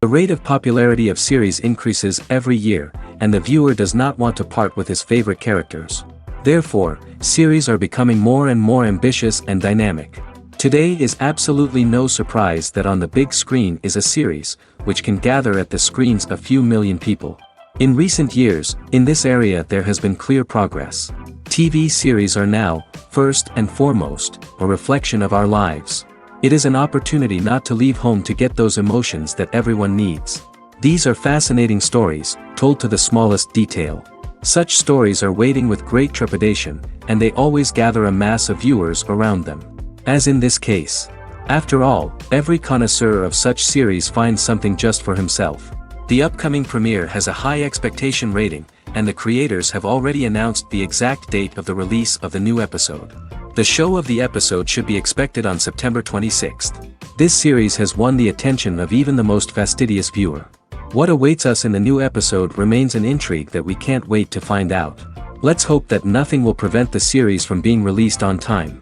The rate of popularity of series increases every year, and the viewer does not want to part with his favorite characters. Therefore, series are becoming more and more ambitious and dynamic. Today is absolutely no surprise that on the big screen is a series, which can gather at the screens a few million people. In recent years, in this area there has been clear progress. TV series are now, first and foremost, a reflection of our lives. It is an opportunity not to leave home to get those emotions that everyone needs. These are fascinating stories, told to the smallest detail. Such stories are waiting with great trepidation, and they always gather a mass of viewers around them. As in this case. After all, every connoisseur of such series finds something just for himself. The upcoming premiere has a high expectation rating, and the creators have already announced the exact date of the release of the new episode. The show of the episode should be expected on September 26th. This series has won the attention of even the most fastidious viewer. What awaits us in the new episode remains an intrigue that we can't wait to find out. Let's hope that nothing will prevent the series from being released on time.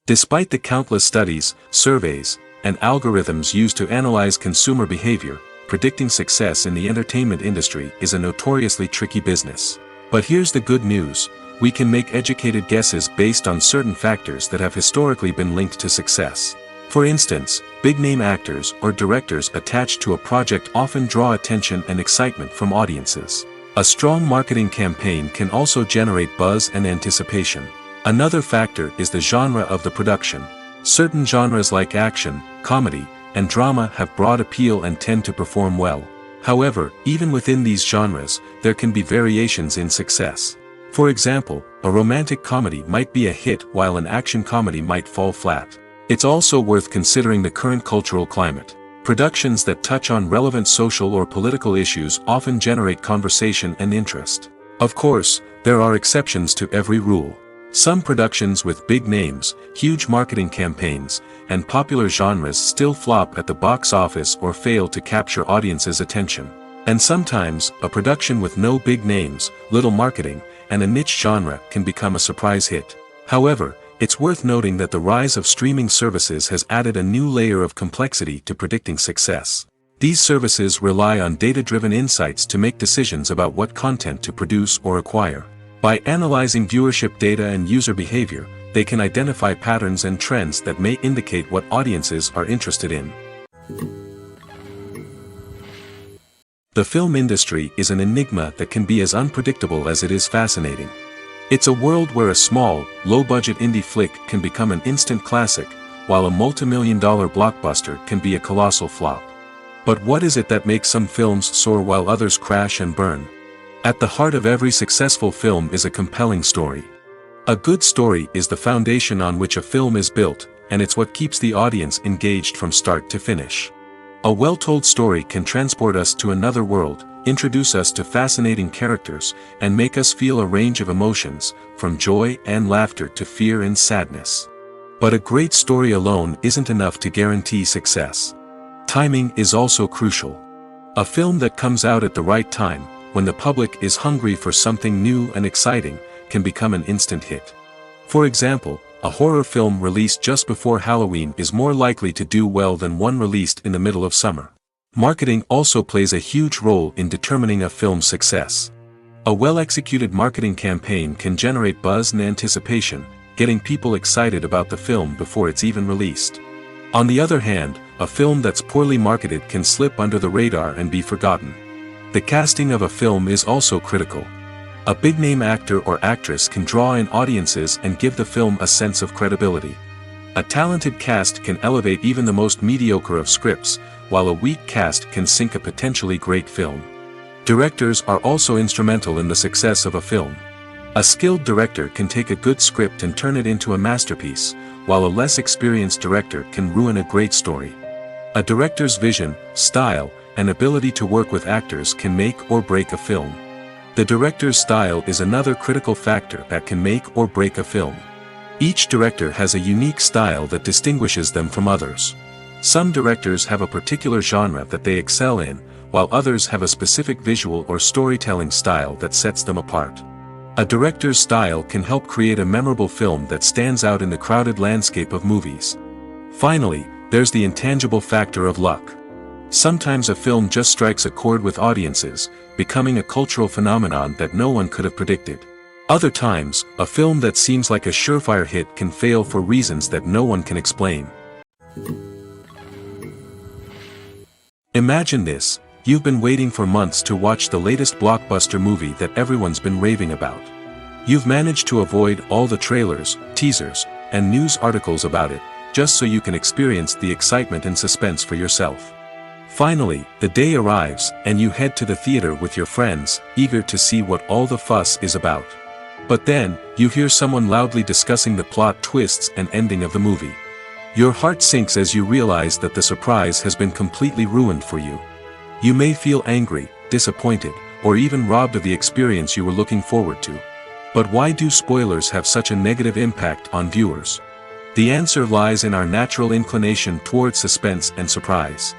Despite the countless studies, surveys, and algorithms used to analyze consumer behavior, predicting success in the entertainment industry is a notoriously tricky business. But here's the good news: we can make educated guesses based on certain factors that have historically been linked to success. For instance, big-name actors or directors attached to a project often draw attention and excitement from audiences. A strong marketing campaign can also generate buzz and anticipation. Another factor is the genre of the production. Certain genres like action, comedy, and drama have broad appeal and tend to perform well. However, even within these genres, there can be variations in success. For example, a romantic comedy might be a hit while an action comedy might fall flat. It's also worth considering the current cultural climate. Productions that touch on relevant social or political issues often generate conversation and interest. Of course, there are exceptions to every rule. Some productions with big names, huge marketing campaigns, and popular genres still flop at the box office or fail to capture audiences' attention. And sometimes, a production with no big names, little marketing, and a niche genre can become a surprise hit. However, it's worth noting that the rise of streaming services has added a new layer of complexity to predicting success. These services rely on data-driven insights to make decisions about what content to produce or acquire. By analyzing viewership data and user behavior, they can identify patterns and trends that may indicate what audiences are interested in. The film industry is an enigma that can be as unpredictable as it is fascinating. It's a world where a small, low-budget indie flick can become an instant classic, while a multi-million-dollar blockbuster can be a colossal flop. But what is it that makes some films soar while others crash and burn? At the heart of every successful film is a compelling story. A good story is the foundation on which a film is built, and it's what keeps the audience engaged from start to finish. A well-told story can transport us to another world, introduce us to fascinating characters, and make us feel a range of emotions, from joy and laughter to fear and sadness. But a great story alone isn't enough to guarantee success. Timing is also crucial. A film that comes out at the right time, when the public is hungry for something new and exciting, can become an instant hit. For example, a horror film released just before Halloween is more likely to do well than one released in the middle of summer. Marketing also plays a huge role in determining a film's success. A well-executed marketing campaign can generate buzz and anticipation, getting people excited about the film before it's even released. On the other hand, a film that's poorly marketed can slip under the radar and be forgotten. The casting of a film is also critical. A big-name actor or actress can draw in audiences and give the film a sense of credibility. A talented cast can elevate even the most mediocre of scripts, while a weak cast can sink a potentially great film. Directors are also instrumental in the success of a film. A skilled director can take a good script and turn it into a masterpiece, while a less experienced director can ruin a great story. A director's vision, style, and ability to work with actors can make or break a film. The director's style is another critical factor that can make or break a film. Each director has a unique style that distinguishes them from others. Some directors have a particular genre that they excel in, while others have a specific visual or storytelling style that sets them apart. A director's style can help create a memorable film that stands out in the crowded landscape of movies. Finally, there's the intangible factor of luck. Sometimes a film just strikes a chord with audiences, becoming a cultural phenomenon that no one could have predicted. Other times, a film that seems like a surefire hit can fail for reasons that no one can explain. Imagine this: you've been waiting for months to watch the latest blockbuster movie that everyone's been raving about. You've managed to avoid all the trailers, teasers, and news articles about it, just so you can experience the excitement and suspense for yourself. Finally, the day arrives, and you head to the theater with your friends, eager to see what all the fuss is about. But then, you hear someone loudly discussing the plot twists and ending of the movie. Your heart sinks as you realize that the surprise has been completely ruined for you. You may feel angry, disappointed, or even robbed of the experience you were looking forward to. But why do spoilers have such a negative impact on viewers? The answer lies in our natural inclination towards suspense and surprise.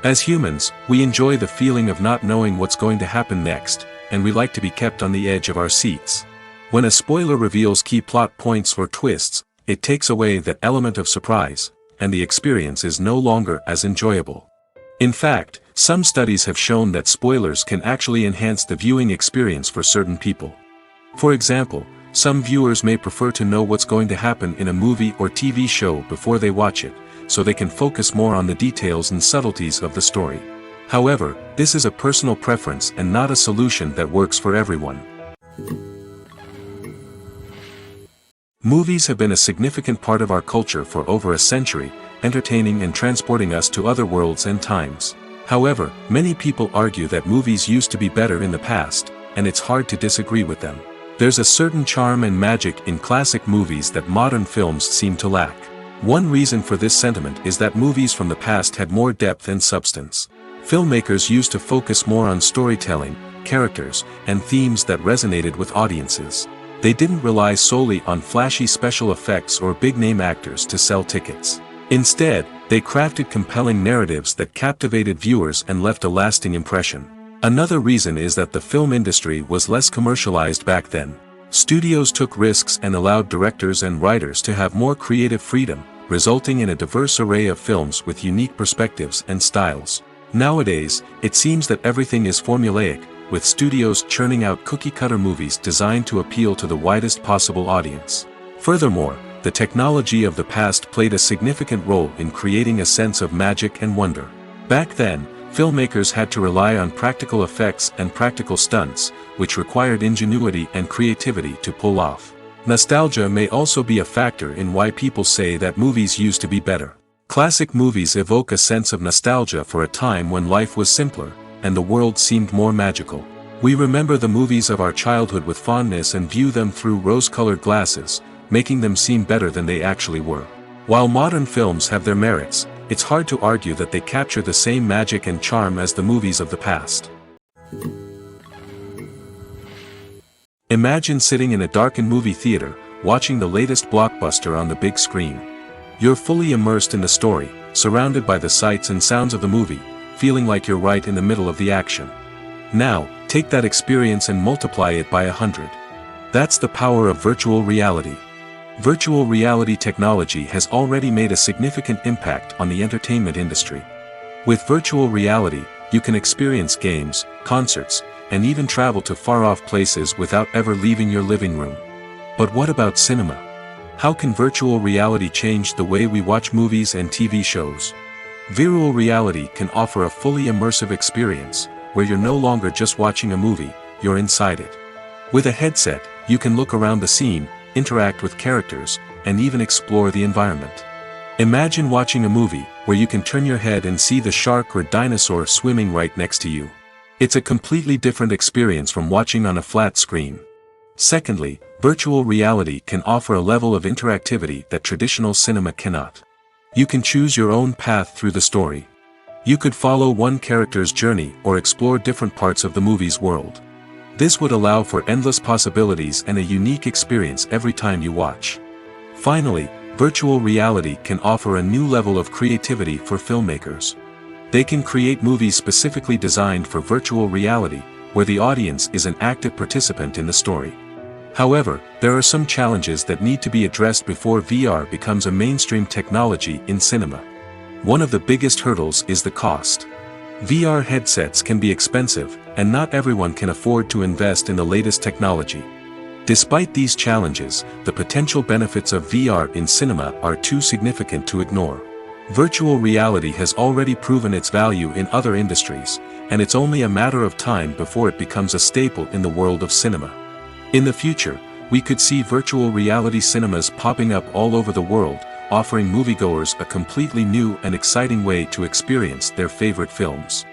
As humans, we enjoy the feeling of not knowing what's going to happen next, and we like to be kept on the edge of our seats. When a spoiler reveals key plot points or twists, it takes away that element of surprise, and the experience is no longer as enjoyable. In fact, some studies have shown that spoilers can actually enhance the viewing experience for certain people. For example, some viewers may prefer to know what's going to happen in a movie or TV show before they watch it, so they can focus more on the details and subtleties of the story. However, this is a personal preference and not a solution that works for everyone. Movies have been a significant part of our culture for over a century, entertaining and transporting us to other worlds and times. However, many people argue that movies used to be better in the past, and it's hard to disagree with them. There's a certain charm and magic in classic movies that modern films seem to lack. One reason for this sentiment is that movies from the past had more depth and substance. Filmmakers used to focus more on storytelling, characters, and themes that resonated with audiences. They didn't rely solely on flashy special effects or big-name actors to sell tickets. Instead, they crafted compelling narratives that captivated viewers and left a lasting impression. Another reason is that the film industry was less commercialized back then. Studios took risks and allowed directors and writers to have more creative freedom, resulting in a diverse array of films with unique perspectives and styles. Nowadays, it seems that everything is formulaic, with studios churning out cookie-cutter movies designed to appeal to the widest possible audience. Furthermore, the technology of the past played a significant role in creating a sense of magic and wonder. Back then, filmmakers had to rely on practical effects and practical stunts, which required ingenuity and creativity to pull off. Nostalgia may also be a factor in why people say that movies used to be better. Classic movies evoke a sense of nostalgia for a time when life was simpler, and the world seemed more magical. We remember the movies of our childhood with fondness and view them through rose-colored glasses, making them seem better than they actually were. While modern films have their merits, it's hard to argue that they capture the same magic and charm as the movies of the past. Imagine sitting in a darkened movie theater, watching the latest blockbuster on the big screen. You're fully immersed in the story, surrounded by the sights and sounds of the movie, feeling like you're right in the middle of the action. Now, take that experience and multiply it by 100. That's the power of virtual reality. Virtual reality technology has already made a significant impact on the entertainment industry. With virtual reality, you can experience games, concerts, and even travel to far-off places without ever leaving your living room. But what about cinema? How can virtual reality change the way we watch movies and TV shows? Virtual reality can offer a fully immersive experience, where you're no longer just watching a movie, you're inside it. With a headset, you can look around the scene, interact with characters, and even explore the environment. Imagine watching a movie, where you can turn your head and see the shark or dinosaur swimming right next to you. It's a completely different experience from watching on a flat screen. Secondly, virtual reality can offer a level of interactivity that traditional cinema cannot. You can choose your own path through the story. You could follow one character's journey or explore different parts of the movie's world. This would allow for endless possibilities and a unique experience every time you watch. Finally, virtual reality can offer a new level of creativity for filmmakers. They can create movies specifically designed for virtual reality, where the audience is an active participant in the story. However, there are some challenges that need to be addressed before VR becomes a mainstream technology in cinema. One of the biggest hurdles is the cost. VR headsets can be expensive, and not everyone can afford to invest in the latest technology. Despite these challenges, the potential benefits of VR in cinema are too significant to ignore. Virtual reality has already proven its value in other industries, and it's only a matter of time before it becomes a staple in the world of cinema. In the future, we could see virtual reality cinemas popping up all over the world, offering moviegoers a completely new and exciting way to experience their favorite films.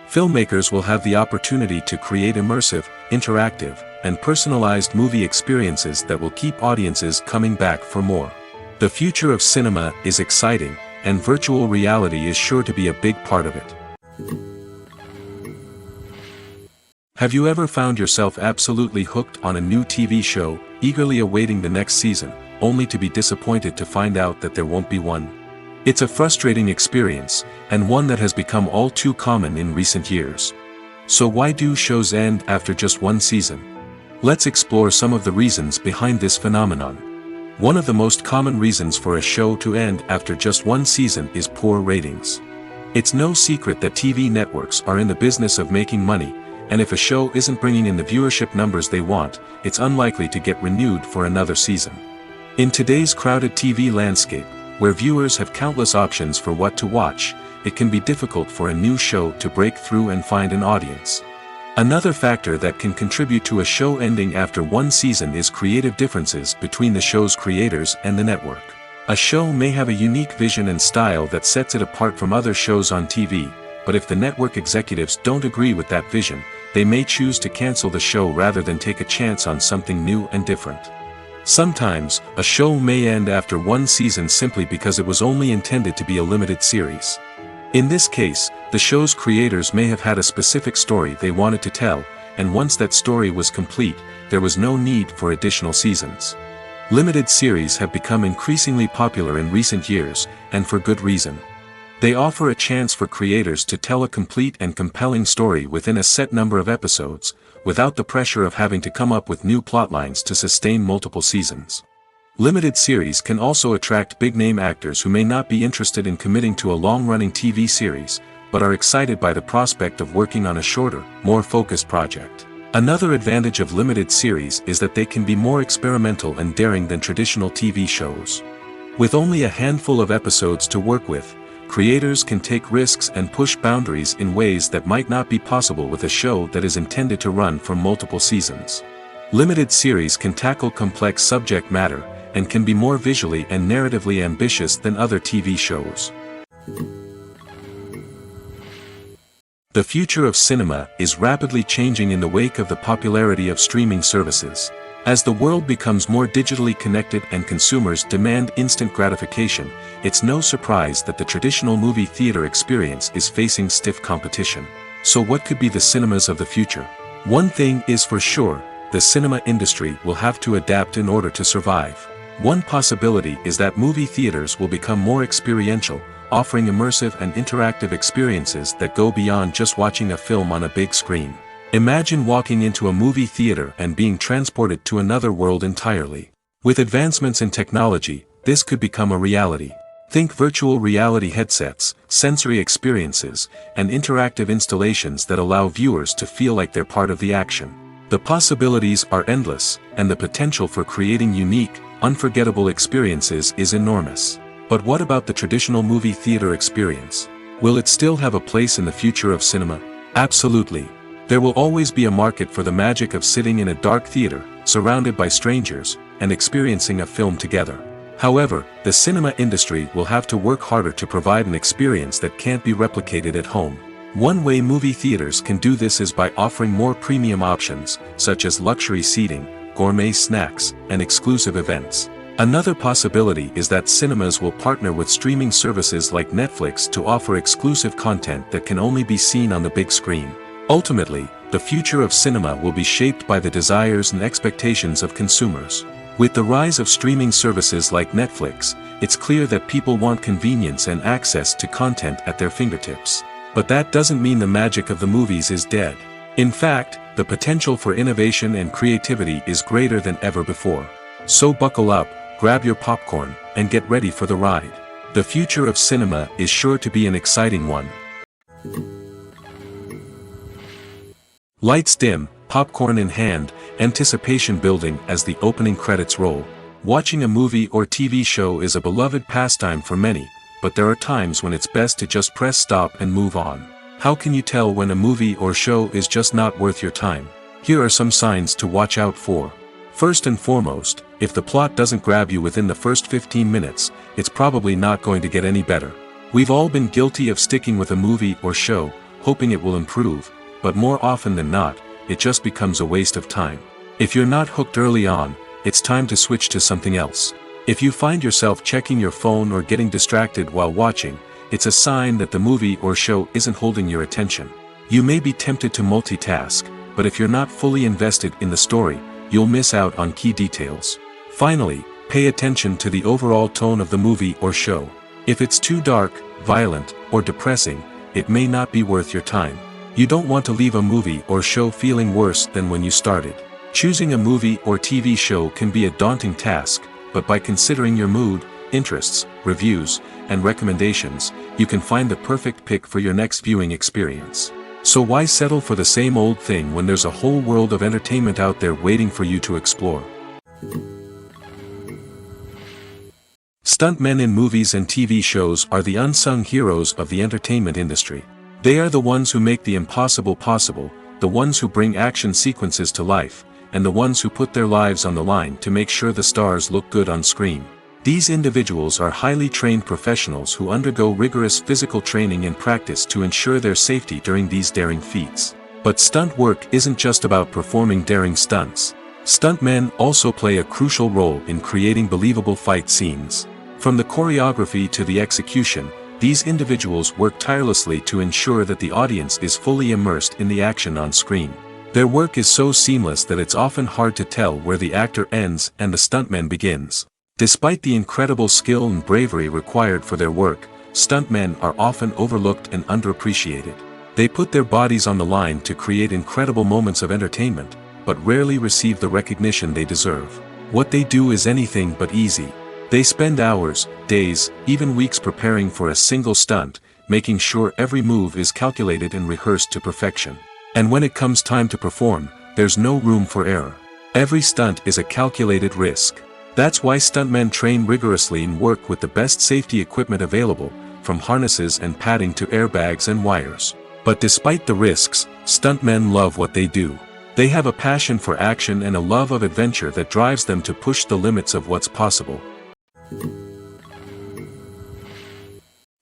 Filmmakers will have the opportunity to create immersive, interactive, and personalized movie experiences that will keep audiences coming back for more. The future of cinema is exciting, and virtual reality is sure to be a big part of it. Have you ever found yourself absolutely hooked on a new TV show, eagerly awaiting the next season, only to be disappointed to find out that there won't be one? It's a frustrating experience, and one that has become all too common in recent years. So why do shows end after just one season? Let's explore some of the reasons behind this phenomenon. One of the most common reasons for a show to end after just one season is poor ratings. It's no secret that TV networks are in the business of making money, and if a show isn't bringing in the viewership numbers they want, it's unlikely to get renewed for another season. In today's crowded TV landscape, where viewers have countless options for what to watch, it can be difficult for a new show to break through and find an audience. Another factor that can contribute to a show ending after one season is creative differences between the show's creators and the network. A show may have a unique vision and style that sets it apart from other shows on TV, but if the network executives don't agree with that vision, they may choose to cancel the show rather than take a chance on something new and different. Sometimes, a show may end after one season simply because it was only intended to be a limited series. In this case, the show's creators may have had a specific story they wanted to tell, and once that story was complete, there was no need for additional seasons. Limited series have become increasingly popular in recent years, and for good reason. They offer a chance for creators to tell a complete and compelling story within a set number of episodes, without the pressure of having to come up with new plotlines to sustain multiple seasons. Limited series can also attract big-name actors who may not be interested in committing to a long-running TV series, but are excited by the prospect of working on a shorter, more focused project. Another advantage of limited series is that they can be more experimental and daring than traditional TV shows. With only a handful of episodes to work with, creators can take risks and push boundaries in ways that might not be possible with a show that is intended to run for multiple seasons. Limited series can tackle complex subject matter, and can be more visually and narratively ambitious than other TV shows. The future of cinema is rapidly changing in the wake of the popularity of streaming services. As the world becomes more digitally connected and consumers demand instant gratification, it's no surprise that the traditional movie theater experience is facing stiff competition. So what could be the cinemas of the future? One thing is for sure, the cinema industry will have to adapt in order to survive. One possibility is that movie theaters will become more experiential, offering immersive and interactive experiences that go beyond just watching a film on a big screen. Imagine walking into a movie theater and being transported to another world entirely. With advancements in technology, this could become a reality. Think virtual reality headsets, sensory experiences, and interactive installations that allow viewers to feel like they're part of the action. The possibilities are endless, and the potential for creating unique, unforgettable experiences is enormous. But what about the traditional movie theater experience? Will it still have a place in the future of cinema? Absolutely. There will always be a market for the magic of sitting in a dark theater, surrounded by strangers, and experiencing a film together. However, the cinema industry will have to work harder to provide an experience that can't be replicated at home. One way movie theaters can do this is by offering more premium options, such as luxury seating, gourmet snacks, and exclusive events. Another possibility is that cinemas will partner with streaming services like Netflix to offer exclusive content that can only be seen on the big screen. Ultimately, the future of cinema will be shaped by the desires and expectations of consumers. With the rise of streaming services like Netflix, it's clear that people want convenience and access to content at their fingertips. But that doesn't mean the magic of the movies is dead. In fact, the potential for innovation and creativity is greater than ever before. So buckle up, grab your popcorn, and get ready for the ride. The future of cinema is sure to be an exciting one. Lights dim, popcorn in hand, anticipation building as the opening credits roll. Watching a movie or TV show is a beloved pastime for many, but there are times when it's best to just press stop and move on. How can you tell when a movie or show is just not worth your time? Here are some signs to watch out for. First and foremost, if the plot doesn't grab you within the first 15 minutes, it's probably not going to get any better. We've all been guilty of sticking with a movie or show, hoping it will improve, but more often than not, it just becomes a waste of time. If you're not hooked early on, it's time to switch to something else. If you find yourself checking your phone or getting distracted while watching, it's a sign that the movie or show isn't holding your attention. You may be tempted to multitask, but if you're not fully invested in the story, you'll miss out on key details. Finally, pay attention to the overall tone of the movie or show. If it's too dark, violent, or depressing, it may not be worth your time. You don't want to leave a movie or show feeling worse than when you started. Choosing a movie or TV show can be a daunting task, but by considering your mood, interests, reviews, and recommendations, you can find the perfect pick for your next viewing experience. So why settle for the same old thing when there's a whole world of entertainment out there waiting for you to explore? Stuntmen in movies and TV shows are the unsung heroes of the entertainment industry. They are the ones who make the impossible possible, the ones who bring action sequences to life, and the ones who put their lives on the line to make sure the stars look good on screen. These individuals are highly trained professionals who undergo rigorous physical training and practice to ensure their safety during these daring feats. But stunt work isn't just about performing daring stunts. Stuntmen also play a crucial role in creating believable fight scenes. From the choreography to the execution, these individuals work tirelessly to ensure that the audience is fully immersed in the action on screen. Their work is so seamless that it's often hard to tell where the actor ends and the stuntman begins. Despite the incredible skill and bravery required for their work, stuntmen are often overlooked and underappreciated. They put their bodies on the line to create incredible moments of entertainment, but rarely receive the recognition they deserve. What they do is anything but easy. They spend hours, days, even weeks preparing for a single stunt, making sure every move is calculated and rehearsed to perfection. And when it comes time to perform, there's no room for error. Every stunt is a calculated risk. That's why stuntmen train rigorously and work with the best safety equipment available, from harnesses and padding to airbags and wires. But despite the risks, stuntmen love what they do. They have a passion for action and a love of adventure that drives them to push the limits of what's possible.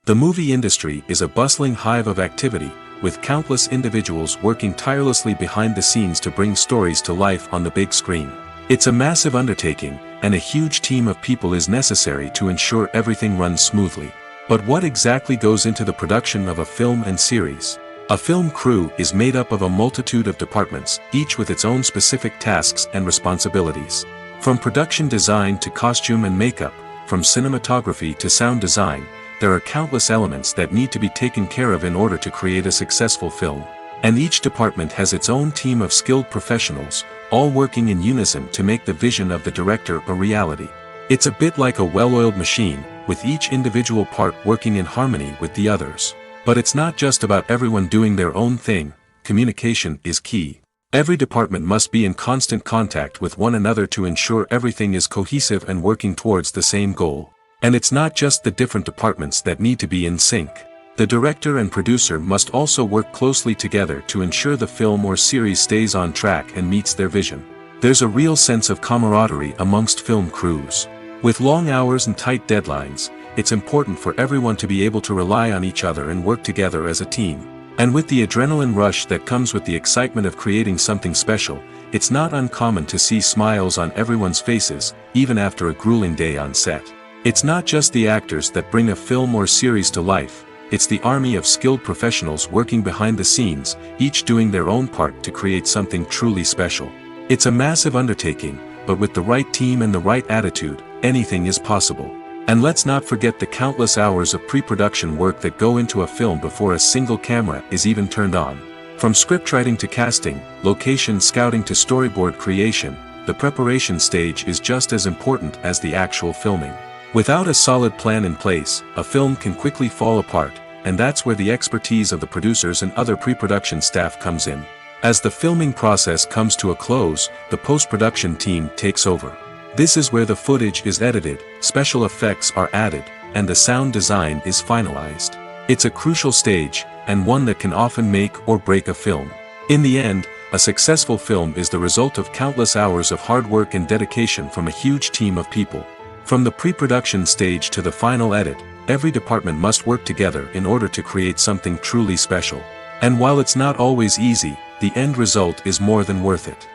The movie industry is a bustling hive of activity, with countless individuals working tirelessly behind the scenes to bring stories to life on the big screen. It's a massive undertaking, and a huge team of people is necessary to ensure everything runs smoothly. But what exactly goes into the production of a film and series? A film crew is made up of a multitude of departments, each with its own specific tasks and responsibilities. From production design to costume and makeup, from cinematography to sound design, there are countless elements that need to be taken care of in order to create a successful film. And each department has its own team of skilled professionals, all working in unison to make the vision of the director a reality. It's a bit like a well-oiled machine, with each individual part working in harmony with the others. But it's not just about everyone doing their own thing. Communication is key. Every department must be in constant contact with one another to ensure everything is cohesive and working towards the same goal. And it's not just the different departments that need to be in sync. The director and producer must also work closely together to ensure the film or series stays on track and meets their vision. There's a real sense of camaraderie amongst film crews. With long hours and tight deadlines, it's important for everyone to be able to rely on each other and work together as a team. And with the adrenaline rush that comes with the excitement of creating something special, it's not uncommon to see smiles on everyone's faces, even after a grueling day on set. It's not just the actors that bring a film or series to life, it's the army of skilled professionals working behind the scenes, each doing their own part to create something truly special. It's a massive undertaking, but with the right team and the right attitude, anything is possible. And let's not forget the countless hours of pre-production work that go into a film before a single camera is even turned on. From scriptwriting to casting, location scouting to storyboard creation, the preparation stage is just as important as the actual filming. Without a solid plan in place, a film can quickly fall apart, and that's where the expertise of the producers and other pre-production staff comes in. As the filming process comes to a close, the post-production team takes over. This is where the footage is edited, special effects are added, and the sound design is finalized. It's a crucial stage, and one that can often make or break a film. In the end, a successful film is the result of countless hours of hard work and dedication from a huge team of people. From the pre-production stage to the final edit, every department must work together in order to create something truly special. And while it's not always easy, the end result is more than worth it.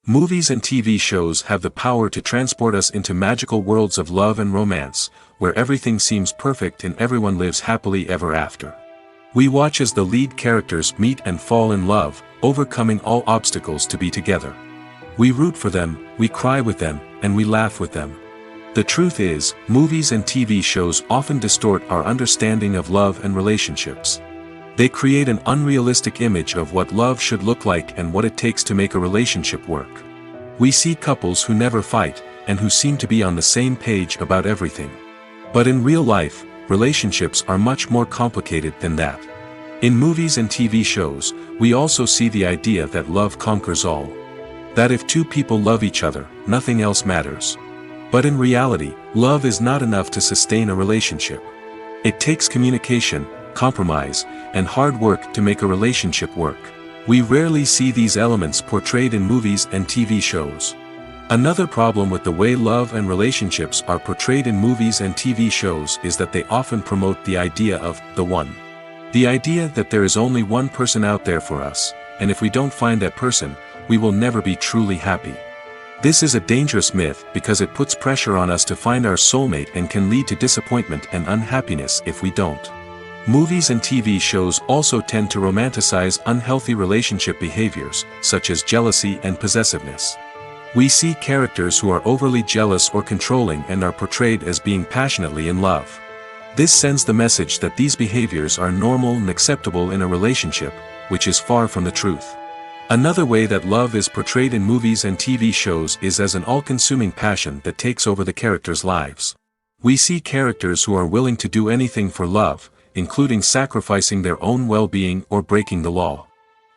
Movies and TV shows have the power to transport us into magical worlds of love and romance, where everything seems perfect and everyone lives happily ever after. We watch as the lead characters meet and fall in love, overcoming all obstacles to be together. We root for them, we cry with them, and we laugh with them. The truth is, movies and TV shows often distort our understanding of love and relationships. They create an unrealistic image of what love should look like and what it takes to make a relationship work. We see couples who never fight, and who seem to be on the same page about everything. But in real life, relationships are much more complicated than that. In movies and TV shows, we also see the idea that love conquers all. That if two people love each other, nothing else matters. But in reality, love is not enough to sustain a relationship. It takes communication, compromise, and hard work to make a relationship work. We rarely see these elements portrayed in movies and TV shows. Another problem with the way love and relationships are portrayed in movies and TV shows is that they often promote the idea of the one. The idea that there is only one person out there for us, and if we don't find that person, we will never be truly happy. This is a dangerous myth because it puts pressure on us to find our soulmate and can lead to disappointment and unhappiness if we don't. Movies and TV shows also tend to romanticize unhealthy relationship behaviors, such as jealousy and possessiveness. We see characters who are overly jealous or controlling and are portrayed as being passionately in love. This sends the message that these behaviors are normal and acceptable in a relationship, which is far from the truth. Another way that love is portrayed in movies and TV shows is as an all-consuming passion that takes over the characters' lives. We see characters who are willing to do anything for love, including sacrificing their own well-being or breaking the law.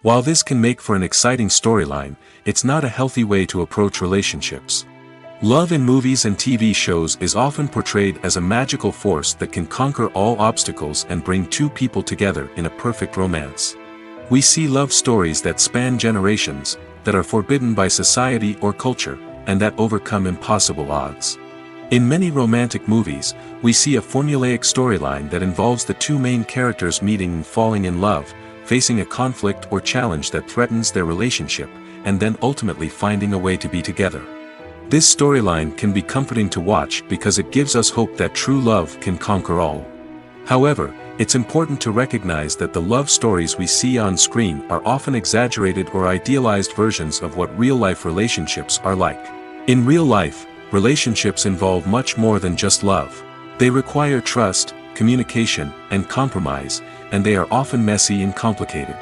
While this can make for an exciting storyline, it's not a healthy way to approach relationships. Love in movies and TV shows is often portrayed as a magical force that can conquer all obstacles and bring two people together in a perfect romance. We see love stories that span generations, that are forbidden by society or culture, and that overcome impossible odds. In many romantic movies, we see a formulaic storyline that involves the two main characters meeting and falling in love, facing a conflict or challenge that threatens their relationship, and then ultimately finding a way to be together. This storyline can be comforting to watch because it gives us hope that true love can conquer all. However, it's important to recognize that the love stories we see on screen are often exaggerated or idealized versions of what real-life relationships are like. In real life, relationships involve much more than just love. They require trust, communication, and compromise, and they are often messy and complicated.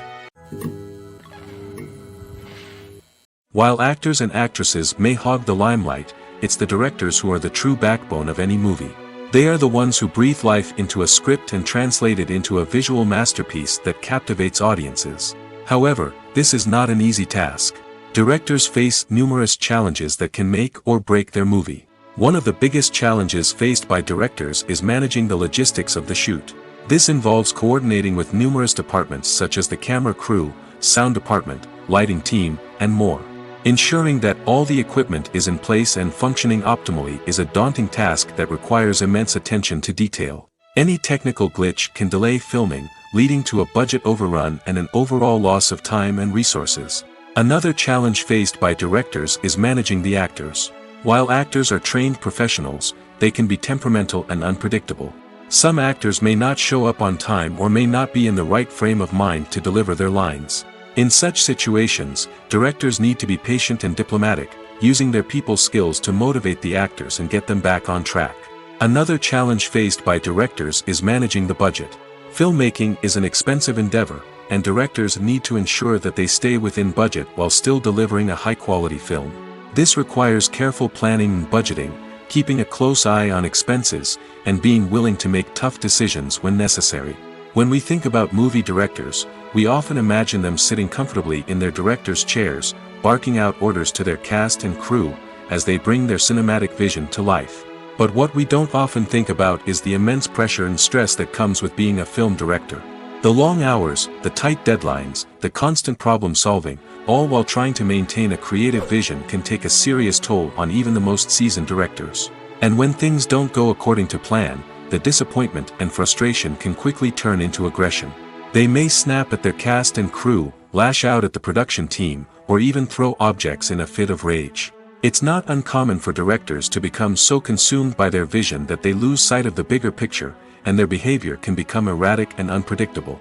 While actors and actresses may hog the limelight, it's the directors who are the true backbone of any movie. They are the ones who breathe life into a script and translate it into a visual masterpiece that captivates audiences. However, this is not an easy task. Directors face numerous challenges that can make or break their movie. One of the biggest challenges faced by directors is managing the logistics of the shoot. This involves coordinating with numerous departments such as the camera crew, sound department, lighting team, and more. Ensuring that all the equipment is in place and functioning optimally is a daunting task that requires immense attention to detail. Any technical glitch can delay filming, leading to a budget overrun and an overall loss of time and resources. Another challenge faced by directors is managing the actors. While actors are trained professionals, they can be temperamental and unpredictable. Some actors may not show up on time or may not be in the right frame of mind to deliver their lines. In such situations, directors need to be patient and diplomatic, using their people skills to motivate the actors and get them back on track. Another challenge faced by directors is managing the budget. Filmmaking is an expensive endeavor, and directors need to ensure that they stay within budget while still delivering a high-quality film. This requires careful planning and budgeting, keeping a close eye on expenses, and being willing to make tough decisions when necessary. When we think about movie directors, we often imagine them sitting comfortably in their director's chairs, barking out orders to their cast and crew, as they bring their cinematic vision to life. But what we don't often think about is the immense pressure and stress that comes with being a film director. The long hours, the tight deadlines, the constant problem solving, all while trying to maintain a creative vision can take a serious toll on even the most seasoned directors. And when things don't go according to plan, the disappointment and frustration can quickly turn into aggression. They may snap at their cast and crew, lash out at the production team, or even throw objects in a fit of rage. It's not uncommon for directors to become so consumed by their vision that they lose sight of the bigger picture, and their behavior can become erratic and unpredictable.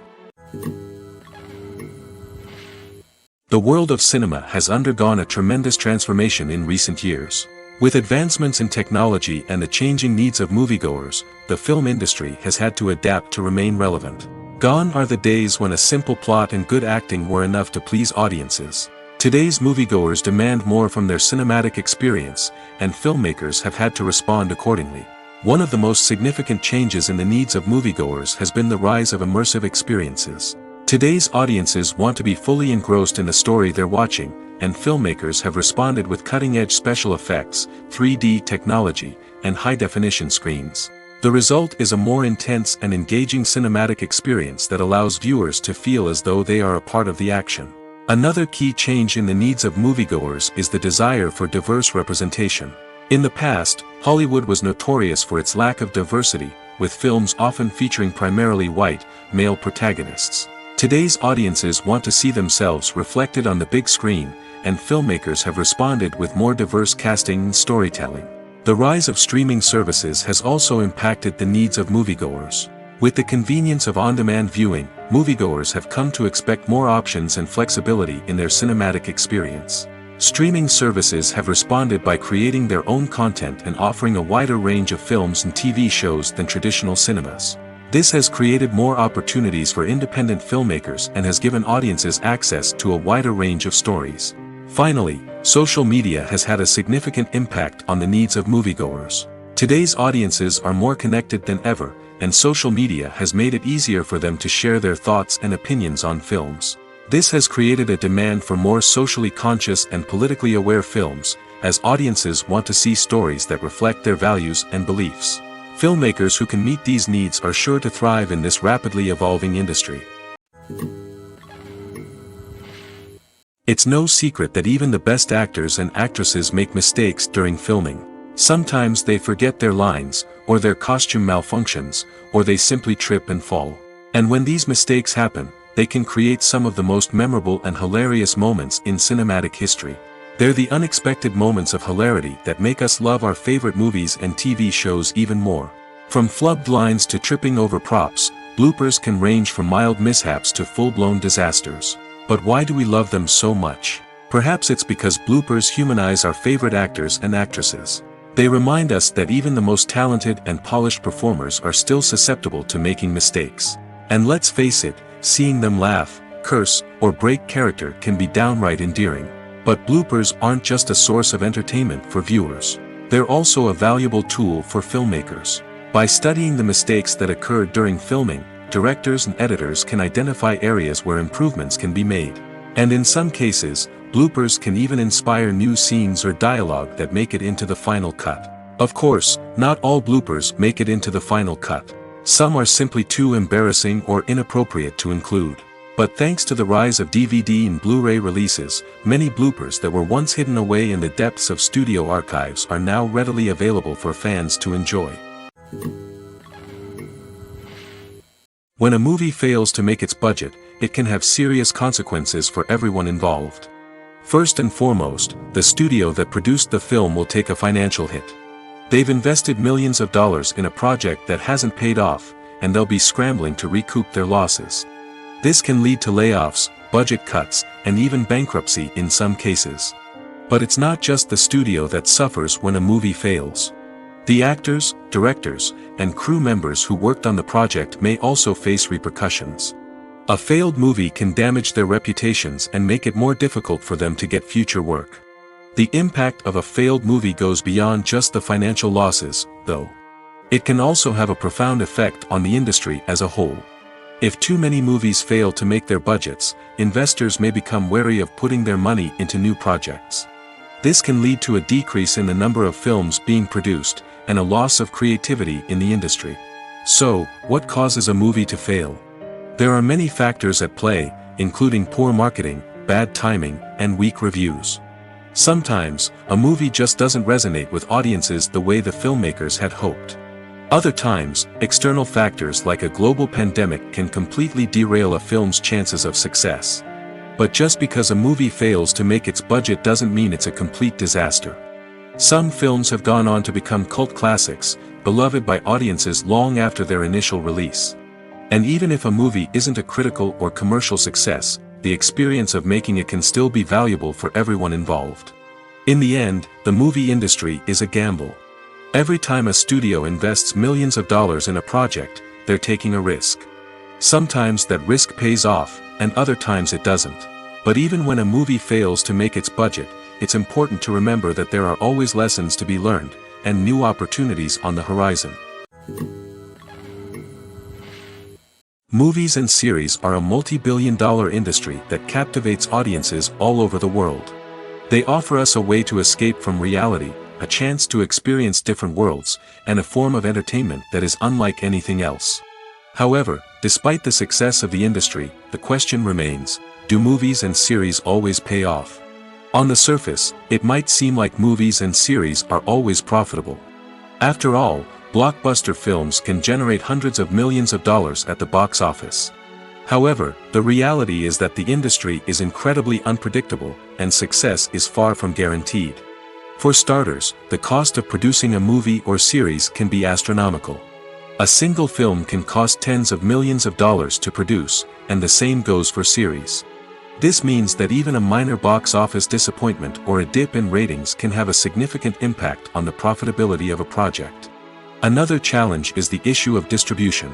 The world of cinema has undergone a tremendous transformation in recent years. With advancements in technology and the changing needs of moviegoers, the film industry has had to adapt to remain relevant. Gone are the days when a simple plot and good acting were enough to please audiences. Today's moviegoers demand more from their cinematic experience, and filmmakers have had to respond accordingly. One of the most significant changes in the needs of moviegoers has been the rise of immersive experiences. Today's audiences want to be fully engrossed in the story they're watching, and filmmakers have responded with cutting-edge special effects, 3D technology, and high-definition screens. The result is a more intense and engaging cinematic experience that allows viewers to feel as though they are a part of the action. Another key change in the needs of moviegoers is the desire for diverse representation. In the past, Hollywood was notorious for its lack of diversity, with films often featuring primarily white, male protagonists. Today's audiences want to see themselves reflected on the big screen, and filmmakers have responded with more diverse casting and storytelling. The rise of streaming services has also impacted the needs of moviegoers. With the convenience of on-demand viewing, moviegoers have come to expect more options and flexibility in their cinematic experience. Streaming services have responded by creating their own content and offering a wider range of films and TV shows than traditional cinemas. This has created more opportunities for independent filmmakers and has given audiences access to a wider range of stories. Finally, social media has had a significant impact on the needs of moviegoers. Today's audiences are more connected than ever, and social media has made it easier for them to share their thoughts and opinions on films. This has created a demand for more socially conscious and politically aware films, as audiences want to see stories that reflect their values and beliefs. Filmmakers who can meet these needs are sure to thrive in this rapidly evolving industry. It's no secret that even the best actors and actresses make mistakes during filming. Sometimes they forget their lines, or their costume malfunctions, or they simply trip and fall. And when these mistakes happen, they can create some of the most memorable and hilarious moments in cinematic history. They're the unexpected moments of hilarity that make us love our favorite movies and TV shows even more. From flubbed lines to tripping over props, bloopers can range from mild mishaps to full-blown disasters. But why do we love them so much? Perhaps it's because bloopers humanize our favorite actors and actresses. They remind us that even the most talented and polished performers are still susceptible to making mistakes. And let's face it, seeing them laugh, curse, or break character can be downright endearing. But bloopers aren't just a source of entertainment for viewers. They're also a valuable tool for filmmakers. By studying the mistakes that occurred during filming, directors and editors can identify areas where improvements can be made. And in some cases, bloopers can even inspire new scenes or dialogue that make it into the final cut. Of course, not all bloopers make it into the final cut. Some are simply too embarrassing or inappropriate to include. But thanks to the rise of DVD and Blu-ray releases, many bloopers that were once hidden away in the depths of studio archives are now readily available for fans to enjoy. When a movie fails to make its budget, it can have serious consequences for everyone involved. First and foremost, the studio that produced the film will take a financial hit. They've invested millions of dollars in a project that hasn't paid off, and they'll be scrambling to recoup their losses. This can lead to layoffs, budget cuts, and even bankruptcy in some cases. But it's not just the studio that suffers when a movie fails. The actors, directors, and crew members who worked on the project may also face repercussions. A failed movie can damage their reputations and make it more difficult for them to get future work. The impact of a failed movie goes beyond just the financial losses, though. It can also have a profound effect on the industry as a whole. If too many movies fail to make their budgets, investors may become wary of putting their money into new projects. This can lead to a decrease in the number of films being produced, and a loss of creativity in the industry. So, what causes a movie to fail? There are many factors at play, including poor marketing, bad timing, and weak reviews. Sometimes, a movie just doesn't resonate with audiences the way the filmmakers had hoped. Other times, external factors like a global pandemic can completely derail a film's chances of success. But just because a movie fails to make its budget doesn't mean it's a complete disaster. Some films have gone on to become cult classics, beloved by audiences long after their initial release. And even if a movie isn't a critical or commercial success, the experience of making it can still be valuable for everyone involved. In the end, the movie industry is a gamble. Every time a studio invests millions of dollars in a project, they're taking a risk. Sometimes that risk pays off, and other times it doesn't. But even when a movie fails to make its budget, it's important to remember that there are always lessons to be learned, and new opportunities on the horizon. Movies and series are a multi-billion-dollar industry that captivates audiences all over the world. They offer us a way to escape from reality, a chance to experience different worlds, and a form of entertainment that is unlike anything else. However, despite the success of the industry, the question remains, do movies and series always pay off? On the surface, it might seem like movies and series are always profitable. After all, blockbuster films can generate hundreds of millions of dollars at the box office. However, the reality is that the industry is incredibly unpredictable, and success is far from guaranteed. For starters, the cost of producing a movie or series can be astronomical. A single film can cost tens of millions of dollars to produce, and the same goes for series. This means that even a minor box office disappointment or a dip in ratings can have a significant impact on the profitability of a project. Another challenge is the issue of distribution.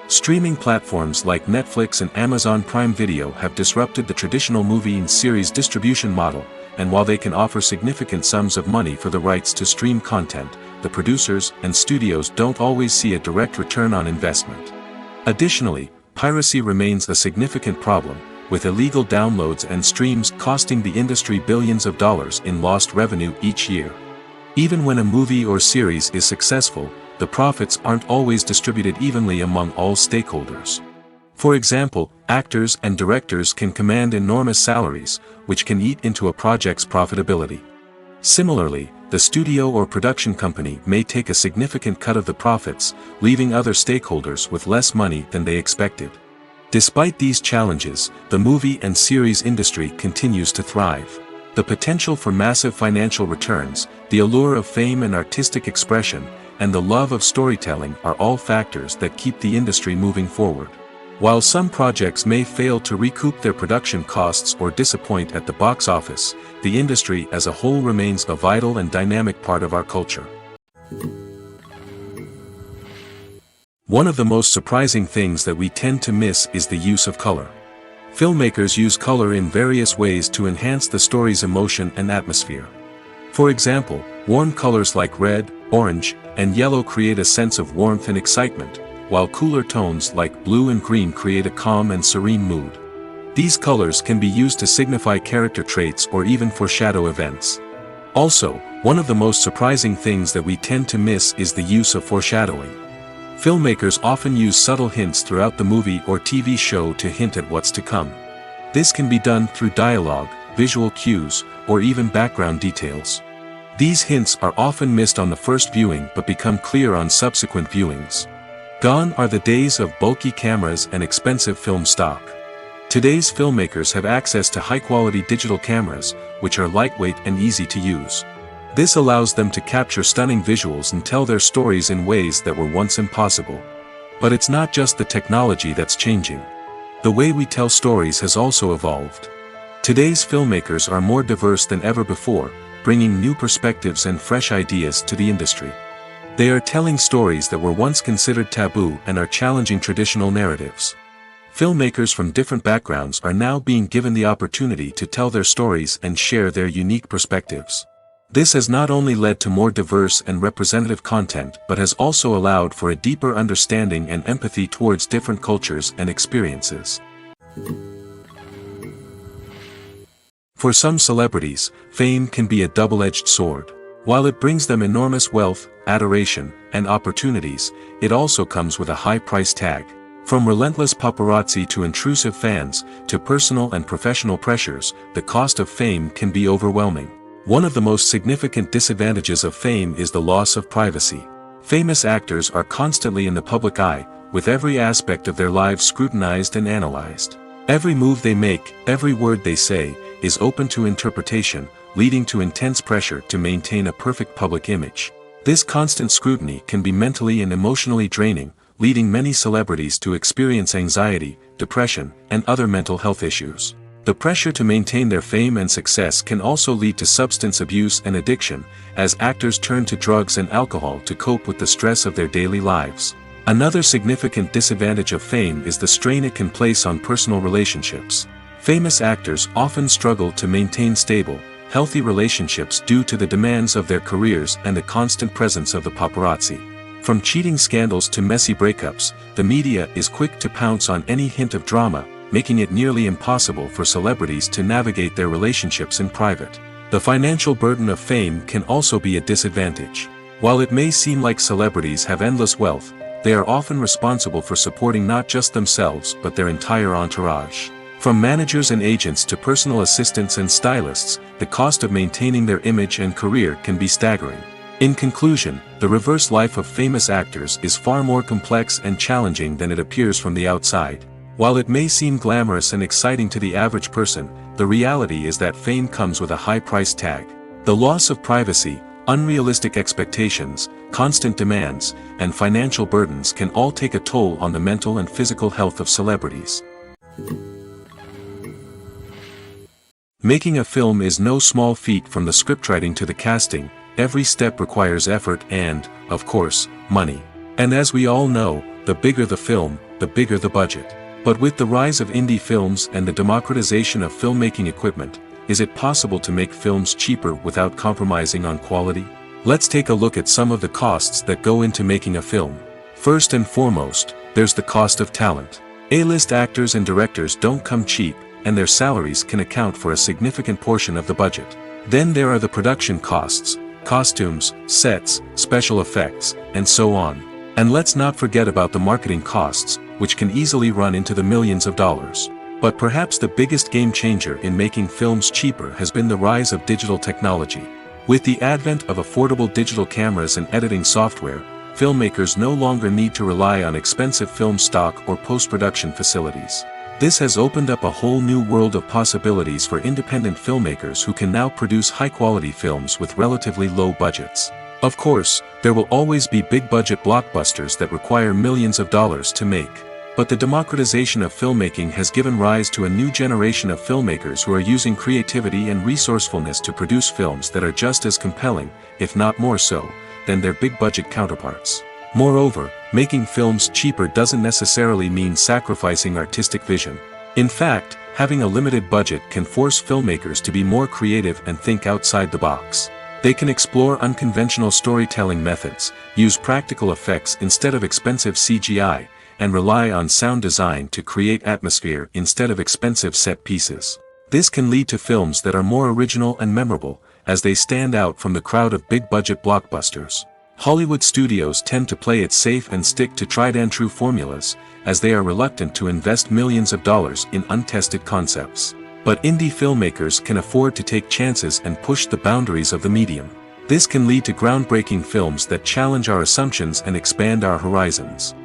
Streaming platforms like Netflix and Amazon Prime Video have disrupted the traditional movie and series distribution model, and while they can offer significant sums of money for the rights to stream content, the producers and studios don't always see a direct return on investment. Additionally, piracy remains a significant problem, with illegal downloads and streams costing the industry billions of dollars in lost revenue each year. Even when a movie or series is successful, the profits aren't always distributed evenly among all stakeholders. For example, actors and directors can command enormous salaries, which can eat into a project's profitability. Similarly, the studio or production company may take a significant cut of the profits, leaving other stakeholders with less money than they expected. Despite these challenges, the movie and series industry continues to thrive. The potential for massive financial returns, the allure of fame and artistic expression, and the love of storytelling are all factors that keep the industry moving forward. While some projects may fail to recoup their production costs or disappoint at the box office, the industry as a whole remains a vital and dynamic part of our culture. One of the most surprising things that we tend to miss is the use of color. Filmmakers use color in various ways to enhance the story's emotion and atmosphere. For example, warm colors like red, orange, and yellow create a sense of warmth and excitement, while cooler tones like blue and green create a calm and serene mood. These colors can be used to signify character traits or even foreshadow events. Also, one of the most surprising things that we tend to miss is the use of foreshadowing. Filmmakers often use subtle hints throughout the movie or TV show to hint at what's to come. This can be done through dialogue, visual cues, or even background details. These hints are often missed on the first viewing but become clear on subsequent viewings. Gone are the days of bulky cameras and expensive film stock. Today's filmmakers have access to high-quality digital cameras, which are lightweight and easy to use. This allows them to capture stunning visuals and tell their stories in ways that were once impossible. But it's not just the technology that's changing. The way we tell stories has also evolved. Today's filmmakers are more diverse than ever before, bringing new perspectives and fresh ideas to the industry. They are telling stories that were once considered taboo and are challenging traditional narratives. Filmmakers from different backgrounds are now being given the opportunity to tell their stories and share their unique perspectives. This has not only led to more diverse and representative content but has also allowed for a deeper understanding and empathy towards different cultures and experiences. For some celebrities, fame can be a double-edged sword. While it brings them enormous wealth, adoration, and opportunities, it also comes with a high price tag. From relentless paparazzi to intrusive fans, to personal and professional pressures, the cost of fame can be overwhelming. One of the most significant disadvantages of fame is the loss of privacy. Famous actors are constantly in the public eye, with every aspect of their lives scrutinized and analyzed. Every move they make, every word they say, is open to interpretation, leading to intense pressure to maintain a perfect public image. This constant scrutiny can be mentally and emotionally draining, leading many celebrities to experience anxiety, depression, and other mental health issues. The pressure to maintain their fame and success can also lead to substance abuse and addiction, as actors turn to drugs and alcohol to cope with the stress of their daily lives. Another significant disadvantage of fame is the strain it can place on personal relationships. Famous actors often struggle to maintain stable, healthy relationships due to the demands of their careers and the constant presence of the paparazzi. From cheating scandals to messy breakups, the media is quick to pounce on any hint of drama, making it nearly impossible for celebrities to navigate their relationships in private. The financial burden of fame can also be a disadvantage. While it may seem like celebrities have endless wealth, they are often responsible for supporting not just themselves but their entire entourage. From managers and agents to personal assistants and stylists, the cost of maintaining their image and career can be staggering. In conclusion, the reverse life of famous actors is far more complex and challenging than it appears from the outside. While it may seem glamorous and exciting to the average person, the reality is that fame comes with a high price tag. The loss of privacy, unrealistic expectations, constant demands, and financial burdens can all take a toll on the mental and physical health of celebrities. Making a film is no small feat. From the scriptwriting to the casting, every step requires effort and, of course, money. And as we all know, the bigger the film, the bigger the budget. But with the rise of indie films and the democratization of filmmaking equipment, is it possible to make films cheaper without compromising on quality? Let's take a look at some of the costs that go into making a film. First and foremost, there's the cost of talent. A-list actors and directors don't come cheap, and their salaries can account for a significant portion of the budget. Then there are the production costs, costumes, sets, special effects, and so on. And let's not forget about the marketing costs, which can easily run into the millions of dollars. But perhaps the biggest game changer in making films cheaper has been the rise of digital technology. With the advent of affordable digital cameras and editing software, filmmakers no longer need to rely on expensive film stock or post-production facilities. This has opened up a whole new world of possibilities for independent filmmakers who can now produce high-quality films with relatively low budgets. Of course, there will always be big-budget blockbusters that require millions of dollars to make. But the democratization of filmmaking has given rise to a new generation of filmmakers who are using creativity and resourcefulness to produce films that are just as compelling, if not more so, than their big-budget counterparts. Moreover, making films cheaper doesn't necessarily mean sacrificing artistic vision. In fact, having a limited budget can force filmmakers to be more creative and think outside the box. They can explore unconventional storytelling methods, use practical effects instead of expensive CGI, and rely on sound design to create atmosphere instead of expensive set pieces. This can lead to films that are more original and memorable, as they stand out from the crowd of big-budget blockbusters. Hollywood studios tend to play it safe and stick to tried-and-true formulas, as they are reluctant to invest millions of dollars in untested concepts. But indie filmmakers can afford to take chances and push the boundaries of the medium. This can lead to groundbreaking films that challenge our assumptions and expand our horizons.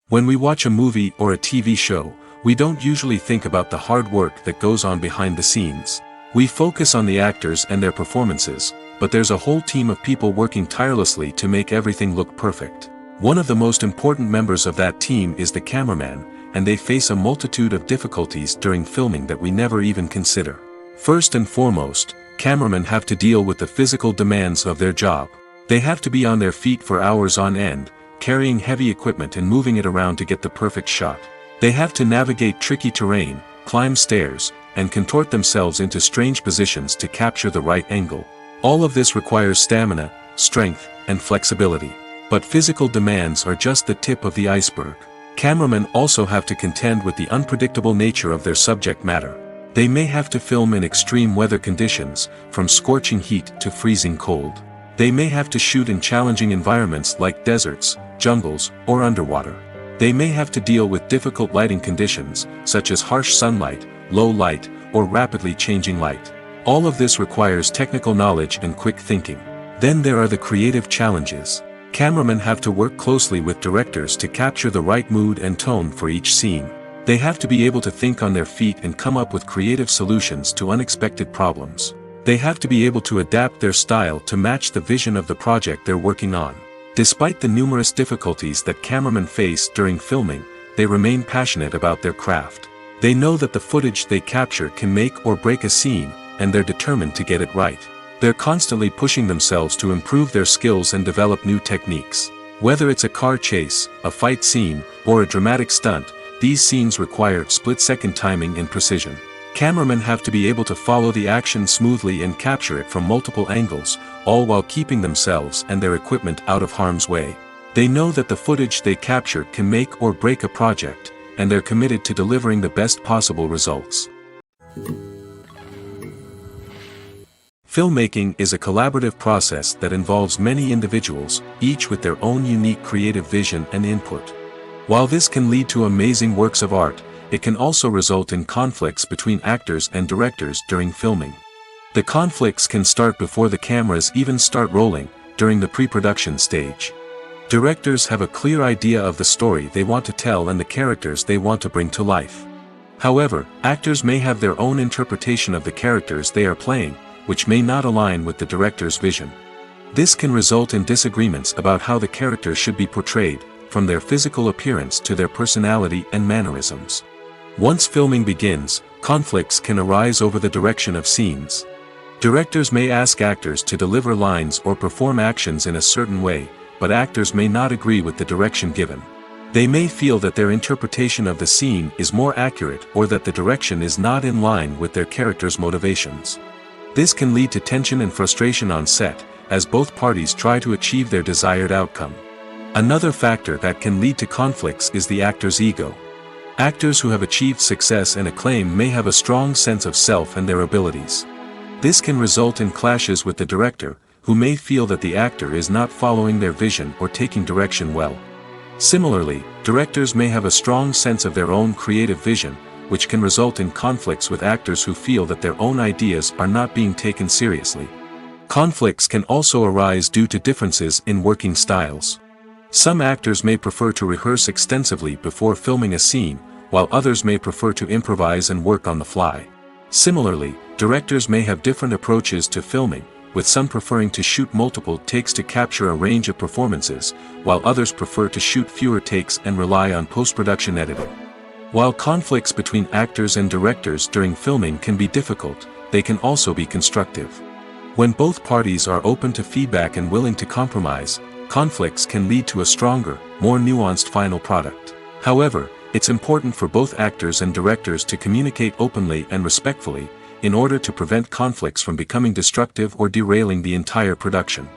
When we watch a movie or a TV show, we don't usually think about the hard work that goes on behind the scenes. We focus on the actors and their performances, but there's a whole team of people working tirelessly to make everything look perfect. One of the most important members of that team is the cameraman, and they face a multitude of difficulties during filming that we never even consider. First and foremost, cameramen have to deal with the physical demands of their job. They have to be on their feet for hours on end, carrying heavy equipment and moving it around to get the perfect shot. They have to navigate tricky terrain, climb stairs, and contort themselves into strange positions to capture the right angle. All of this requires stamina, strength, and flexibility. But physical demands are just the tip of the iceberg. Cameramen also have to contend with the unpredictable nature of their subject matter. They may have to film in extreme weather conditions, from scorching heat to freezing cold. They may have to shoot in challenging environments like deserts, jungles, or underwater. They may have to deal with difficult lighting conditions, such as harsh sunlight, low light, or rapidly changing light. All of this requires technical knowledge and quick thinking. Then there are the creative challenges. Cameramen have to work closely with directors to capture the right mood and tone for each scene. They have to be able to think on their feet and come up with creative solutions to unexpected problems. They have to be able to adapt their style to match the vision of the project they're working on. Despite the numerous difficulties that cameramen face during filming, they remain passionate about their craft. They know that the footage they capture can make or break a scene, and they're determined to get it right. They're constantly pushing themselves to improve their skills and develop new techniques. Whether it's a car chase, a fight scene, or a dramatic stunt, these scenes require split-second timing and precision. Cameramen have to be able to follow the action smoothly and capture it from multiple angles, all while keeping themselves and their equipment out of harm's way. They know that the footage they capture can make or break a project, and they're committed to delivering the best possible results. Filmmaking is a collaborative process that involves many individuals, each with their own unique creative vision and input. While this can lead to amazing works of art, it can also result in conflicts between actors and directors during filming. The conflicts can start before the cameras even start rolling, during the pre-production stage. Directors have a clear idea of the story they want to tell and the characters they want to bring to life. However, actors may have their own interpretation of the characters they are playing, which may not align with the director's vision. This can result in disagreements about how the characters should be portrayed, from their physical appearance to their personality and mannerisms. Once filming begins, conflicts can arise over the direction of scenes. Directors may ask actors to deliver lines or perform actions in a certain way, but actors may not agree with the direction given. They may feel that their interpretation of the scene is more accurate or that the direction is not in line with their character's motivations. This can lead to tension and frustration on set, as both parties try to achieve their desired outcome. Another factor that can lead to conflicts is the actor's ego. Actors who have achieved success and acclaim may have a strong sense of self and their abilities. This can result in clashes with the director, who may feel that the actor is not following their vision or taking direction well. Similarly, directors may have a strong sense of their own creative vision, which can result in conflicts with actors who feel that their own ideas are not being taken seriously. Conflicts can also arise due to differences in working styles. Some actors may prefer to rehearse extensively before filming a scene, while others may prefer to improvise and work on the fly. Similarly, directors may have different approaches to filming, with some preferring to shoot multiple takes to capture a range of performances, while others prefer to shoot fewer takes and rely on post-production editing. While conflicts between actors and directors during filming can be difficult, they can also be constructive. When both parties are open to feedback and willing to compromise, conflicts can lead to a stronger, more nuanced final product. However, it's important for both actors and directors to communicate openly and respectfully, in order to prevent conflicts from becoming destructive or derailing the entire production.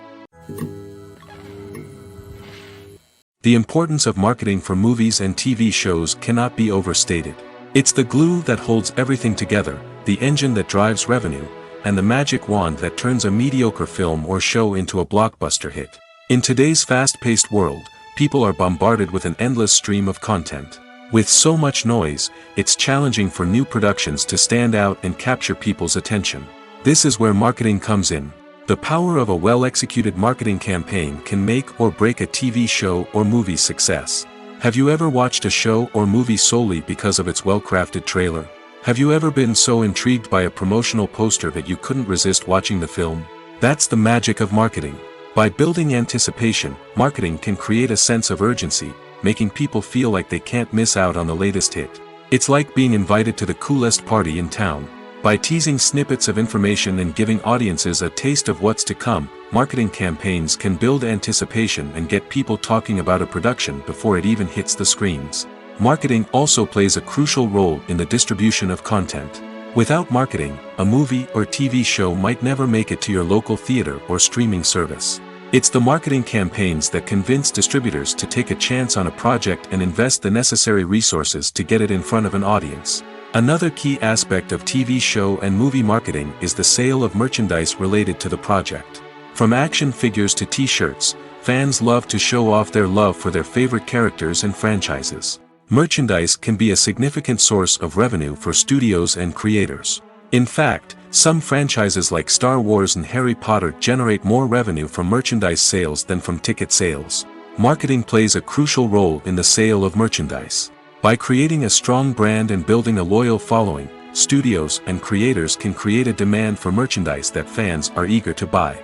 The importance of marketing for movies and TV shows cannot be overstated. It's the glue that holds everything together, the engine that drives revenue, and the magic wand that turns a mediocre film or show into a blockbuster hit. In today's fast-paced world, people are bombarded with an endless stream of content. With so much noise, it's challenging for new productions to stand out and capture people's attention. This is where marketing comes in. The power of a well-executed marketing campaign can make or break a TV show or movie's success. Have you ever watched a show or movie solely because of its well-crafted trailer? Have you ever been so intrigued by a promotional poster that you couldn't resist watching the film? That's the magic of marketing. By building anticipation, marketing can create a sense of urgency, making people feel like they can't miss out on the latest hit. It's like being invited to the coolest party in town. By teasing snippets of information and giving audiences a taste of what's to come, marketing campaigns can build anticipation and get people talking about a production before it even hits the screens. Marketing also plays a crucial role in the distribution of content. Without marketing, a movie or TV show might never make it to your local theater or streaming service. It's the marketing campaigns that convince distributors to take a chance on a project and invest the necessary resources to get it in front of an audience. Another key aspect of TV show and movie marketing is the sale of merchandise related to the project. From action figures to t-shirts, fans love to show off their love for their favorite characters and franchises. Merchandise can be a significant source of revenue for studios and creators. In fact, some franchises like Star Wars and Harry Potter generate more revenue from merchandise sales than from ticket sales. Marketing plays a crucial role in the sale of merchandise. By creating a strong brand and building a loyal following, studios and creators can create a demand for merchandise that fans are eager to buy.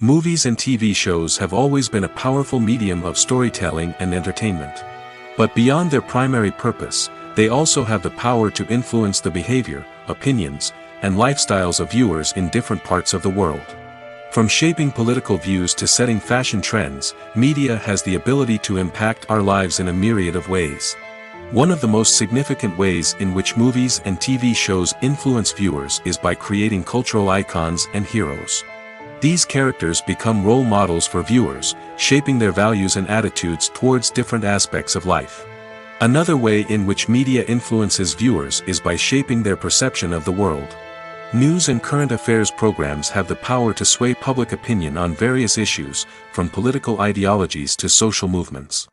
Movies and TV shows have always been a powerful medium of storytelling and entertainment. But beyond their primary purpose, they also have the power to influence the behavior, opinions, and lifestyles of viewers in different parts of the world. From shaping political views to setting fashion trends, media has the ability to impact our lives in a myriad of ways. One of the most significant ways in which movies and TV shows influence viewers is by creating cultural icons and heroes. These characters become role models for viewers, shaping their values and attitudes towards different aspects of life. Another way in which media influences viewers is by shaping their perception of the world. News and current affairs programs have the power to sway public opinion on various issues, from political ideologies to social movements.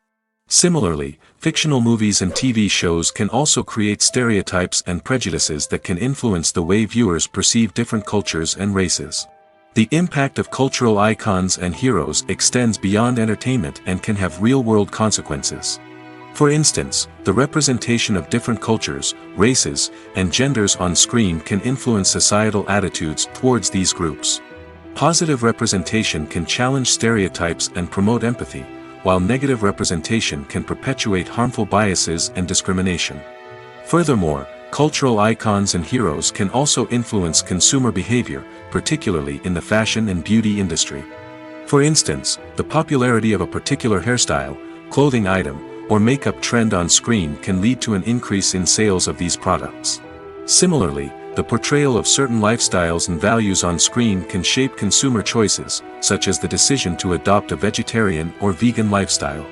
Similarly, fictional movies and TV shows can also create stereotypes and prejudices that can influence the way viewers perceive different cultures and races. The impact of cultural icons and heroes extends beyond entertainment and can have real-world consequences. For instance, the representation of different cultures, races, and genders on screen can influence societal attitudes towards these groups. Positive representation can challenge stereotypes and promote empathy, while negative representation can perpetuate harmful biases and discrimination. Furthermore, cultural icons and heroes can also influence consumer behavior, particularly in the fashion and beauty industry. For instance, the popularity of a particular hairstyle, clothing item, or makeup trend on screen can lead to an increase in sales of these products. Similarly, the portrayal of certain lifestyles and values on screen can shape consumer choices, such as the decision to adopt a vegetarian or vegan lifestyle.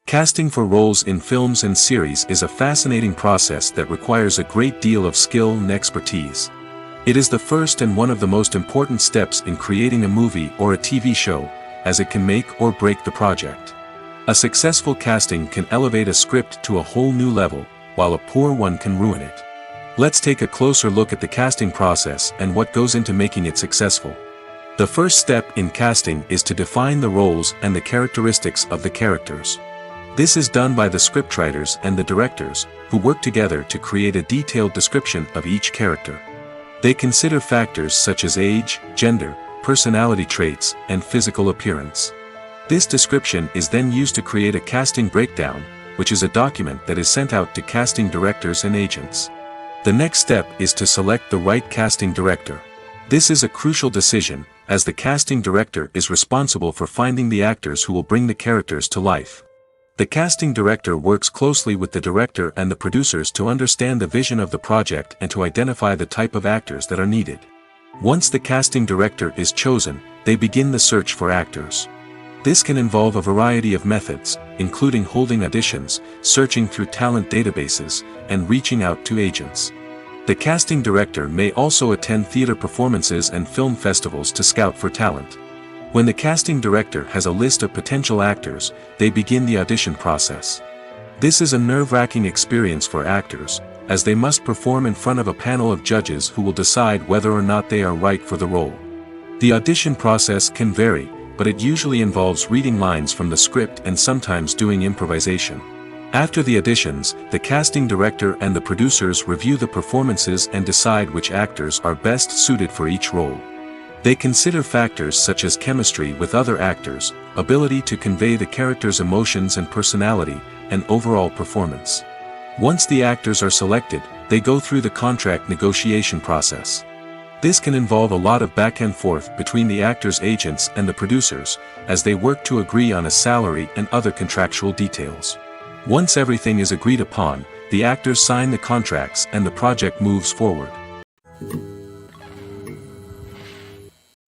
Casting for roles in films and series is a fascinating process that requires a great deal of skill and expertise. It is the first and one of the most important steps in creating a movie or a TV show, as it can make or break the project. A successful casting can elevate a script to a whole new level, while a poor one can ruin it. Let's take a closer look at the casting process and what goes into making it successful. The first step in casting is to define the roles and the characteristics of the characters. This is done by the scriptwriters and the directors, who work together to create a detailed description of each character. They consider factors such as age, gender, personality traits, and physical appearance. This description is then used to create a casting breakdown, which is a document that is sent out to casting directors and agents. The next step is to select the right casting director. This is a crucial decision, as the casting director is responsible for finding the actors who will bring the characters to life. The casting director works closely with the director and the producers to understand the vision of the project and to identify the type of actors that are needed. Once the casting director is chosen, they begin the search for actors. This can involve a variety of methods, including holding auditions, searching through talent databases, and reaching out to agents. The casting director may also attend theater performances and film festivals to scout for talent. When the casting director has a list of potential actors, they begin the audition process. This is a nerve-wracking experience for actors, as they must perform in front of a panel of judges who will decide whether or not they are right for the role. The audition process can vary, but it usually involves reading lines from the script and sometimes doing improvisation. After the auditions, the casting director and the producers review the performances and decide which actors are best suited for each role. They consider factors such as chemistry with other actors, ability to convey the character's emotions and personality, and overall performance. Once the actors are selected, they go through the contract negotiation process. This can involve a lot of back and forth between the actors' agents and the producers, as they work to agree on a salary and other contractual details. Once everything is agreed upon, the actors sign the contracts and the project moves forward.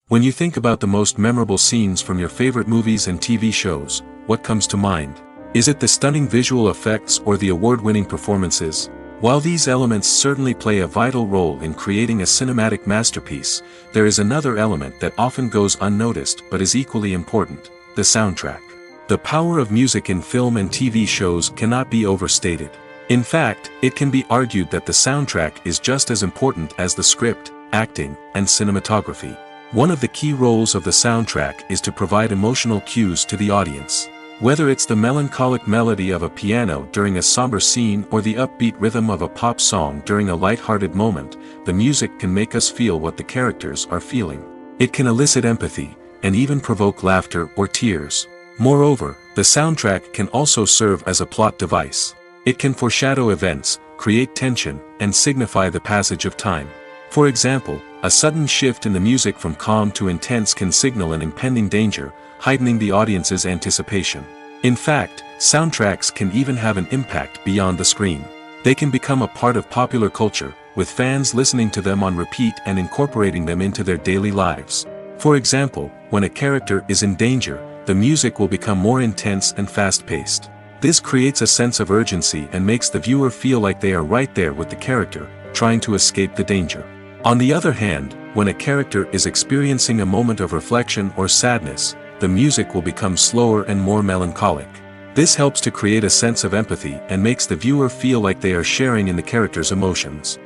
When you think about the most memorable scenes from your favorite movies and TV shows, what comes to mind? Is it the stunning visual effects or the award-winning performances? While these elements certainly play a vital role in creating a cinematic masterpiece, there is another element that often goes unnoticed but is equally important: the soundtrack. The power of music in film and TV shows cannot be overstated. In fact, it can be argued that the soundtrack is just as important as the script, acting, and cinematography. One of the key roles of the soundtrack is to provide emotional cues to the audience. Whether it's the melancholic melody of a piano during a somber scene or the upbeat rhythm of a pop song during a light-hearted moment, the music can make us feel what the characters are feeling. It can elicit empathy, and even provoke laughter or tears. Moreover, the soundtrack can also serve as a plot device. It can foreshadow events, create tension, and signify the passage of time. For example, a sudden shift in the music from calm to intense can signal an impending danger, heightening the audience's anticipation. In fact, soundtracks can even have an impact beyond the screen. They can become a part of popular culture, with fans listening to them on repeat and incorporating them into their daily lives. For example, when a character is in danger, the music will become more intense and fast-paced. This creates a sense of urgency and makes the viewer feel like they are right there with the character, trying to escape the danger. On the other hand, when a character is experiencing a moment of reflection or sadness, the music will become slower and more melancholic. This helps to create a sense of empathy and makes the viewer feel like they are sharing in the character's emotions.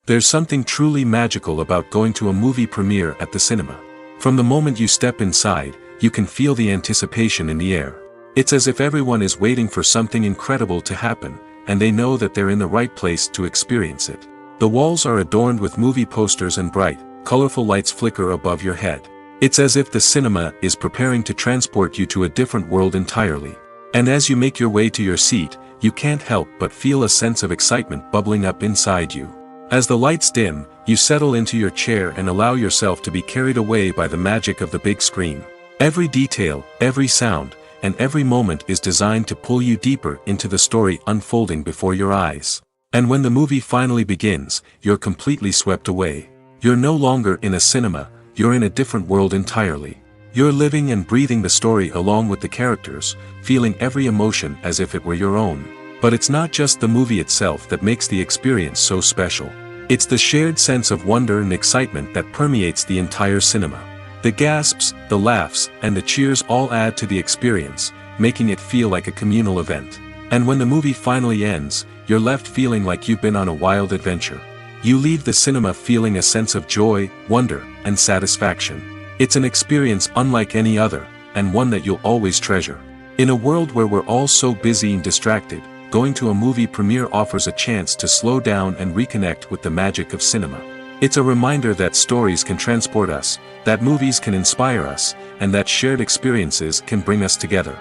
There's something truly magical about going to a movie premiere at the cinema. From the moment you step inside, you can feel the anticipation in the air. It's as if everyone is waiting for something incredible to happen, and they know that they're in the right place to experience it. The walls are adorned with movie posters and bright, colorful lights flicker above your head. It's as if the cinema is preparing to transport you to a different world entirely. And as you make your way to your seat, you can't help but feel a sense of excitement bubbling up inside you. As the lights dim, you settle into your chair and allow yourself to be carried away by the magic of the big screen. Every detail, every sound, and every moment is designed to pull you deeper into the story unfolding before your eyes. And when the movie finally begins, you're completely swept away. You're no longer in a cinema, you're in a different world entirely. You're living and breathing the story along with the characters, feeling every emotion as if it were your own. But it's not just the movie itself that makes the experience so special. It's the shared sense of wonder and excitement that permeates the entire cinema. The gasps, the laughs, and the cheers all add to the experience, making it feel like a communal event. And when the movie finally ends, you're left feeling like you've been on a wild adventure. You leave the cinema feeling a sense of joy, wonder, and satisfaction. It's an experience unlike any other, and one that you'll always treasure. In a world where we're all so busy and distracted, going to a movie premiere offers a chance to slow down and reconnect with the magic of cinema. It's a reminder that stories can transport us, that movies can inspire us, and that shared experiences can bring us together.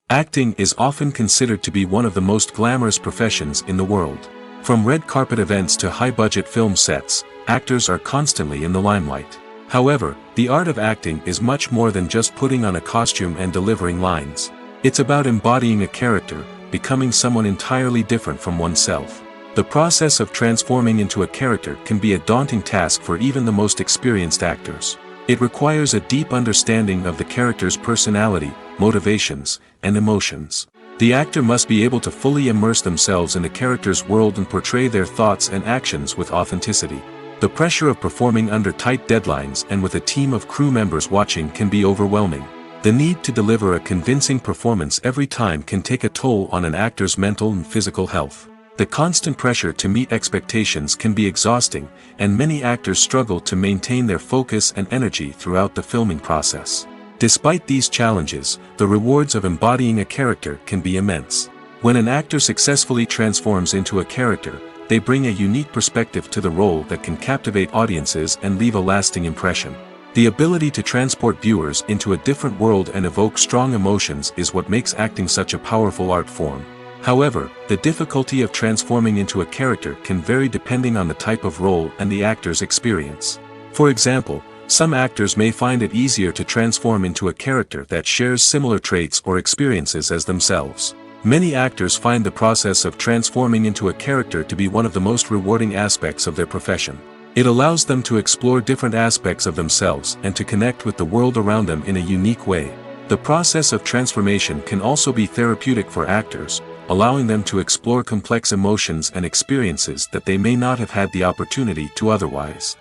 Acting is often considered to be one of the most glamorous professions in the world. From red carpet events to high-budget film sets, actors are constantly in the limelight. However, the art of acting is much more than just putting on a costume and delivering lines. It's about embodying a character, becoming someone entirely different from oneself. The process of transforming into a character can be a daunting task for even the most experienced actors. It requires a deep understanding of the character's personality, motivations, and emotions. The actor must be able to fully immerse themselves in the character's world and portray their thoughts and actions with authenticity. The pressure of performing under tight deadlines and with a team of crew members watching can be overwhelming. The need to deliver a convincing performance every time can take a toll on an actor's mental and physical health. The constant pressure to meet expectations can be exhausting, and many actors struggle to maintain their focus and energy throughout the filming process. Despite these challenges, the rewards of embodying a character can be immense. When an actor successfully transforms into a character, they bring a unique perspective to the role that can captivate audiences and leave a lasting impression. The ability to transport viewers into a different world and evoke strong emotions is what makes acting such a powerful art form. However, the difficulty of transforming into a character can vary depending on the type of role and the actor's experience. For example, some actors may find it easier to transform into a character that shares similar traits or experiences as themselves. Many actors find the process of transforming into a character to be one of the most rewarding aspects of their profession. It allows them to explore different aspects of themselves and to connect with the world around them in a unique way. The process of transformation can also be therapeutic for actors, allowing them to explore complex emotions and experiences that they may not have had the opportunity to otherwise.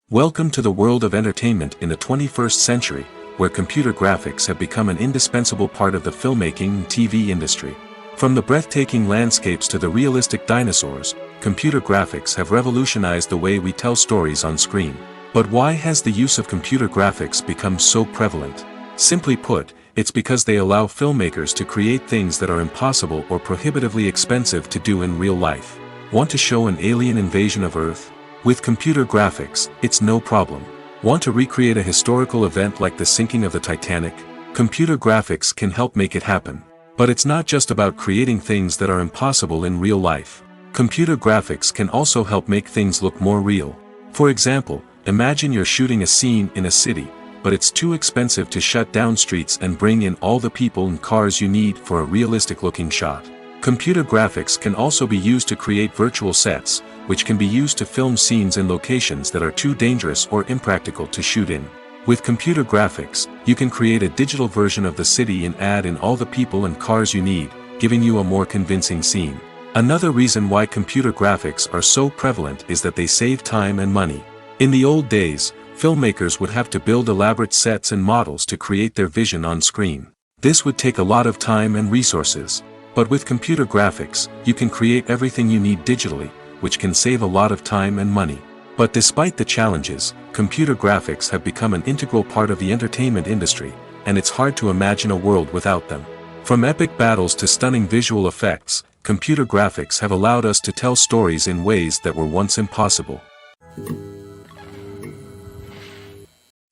Welcome to the world of entertainment in the 21st century, where computer graphics have become an indispensable part of the filmmaking and TV industry. From the breathtaking landscapes to the realistic dinosaurs, computer graphics have revolutionized the way we tell stories on screen. But why has the use of computer graphics become so prevalent? Simply put, it's because they allow filmmakers to create things that are impossible or prohibitively expensive to do in real life. Want to show an alien invasion of Earth? With computer graphics, it's no problem. Want to recreate a historical event like the sinking of the Titanic? Computer graphics can help make it happen. But it's not just about creating things that are impossible in real life. Computer graphics can also help make things look more real. For example, imagine you're shooting a scene in a city, but it's too expensive to shut down streets and bring in all the people and cars you need for a realistic-looking shot. Computer graphics can also be used to create virtual sets, which can be used to film scenes in locations that are too dangerous or impractical to shoot in. With computer graphics, you can create a digital version of the city and add in all the people and cars you need, giving you a more convincing scene. Another reason why computer graphics are so prevalent is that they save time and money. In the old days, filmmakers would have to build elaborate sets and models to create their vision on screen. This would take a lot of time and resources. But with computer graphics, you can create everything you need digitally, which can save a lot of time and money. But despite the challenges, computer graphics have become an integral part of the entertainment industry, and it's hard to imagine a world without them. From epic battles to stunning visual effects, computer graphics have allowed us to tell stories in ways that were once impossible.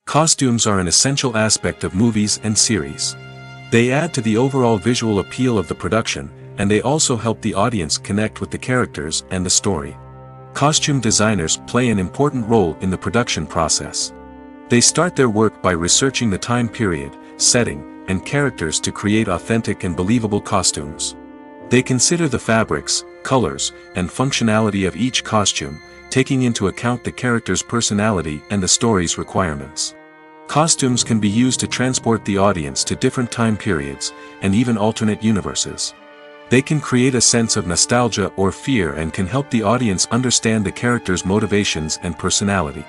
Costumes are an essential aspect of movies and series. They add to the overall visual appeal of the production, and they also help the audience connect with the characters and the story. Costume designers play an important role in the production process. They start their work by researching the time period, setting, and characters to create authentic and believable costumes. They consider the fabrics, colors, and functionality of each costume, taking into account the character's personality and the story's requirements. Costumes can be used to transport the audience to different time periods, and even alternate universes. They can create a sense of nostalgia or fear and can help the audience understand the character's motivations and personality.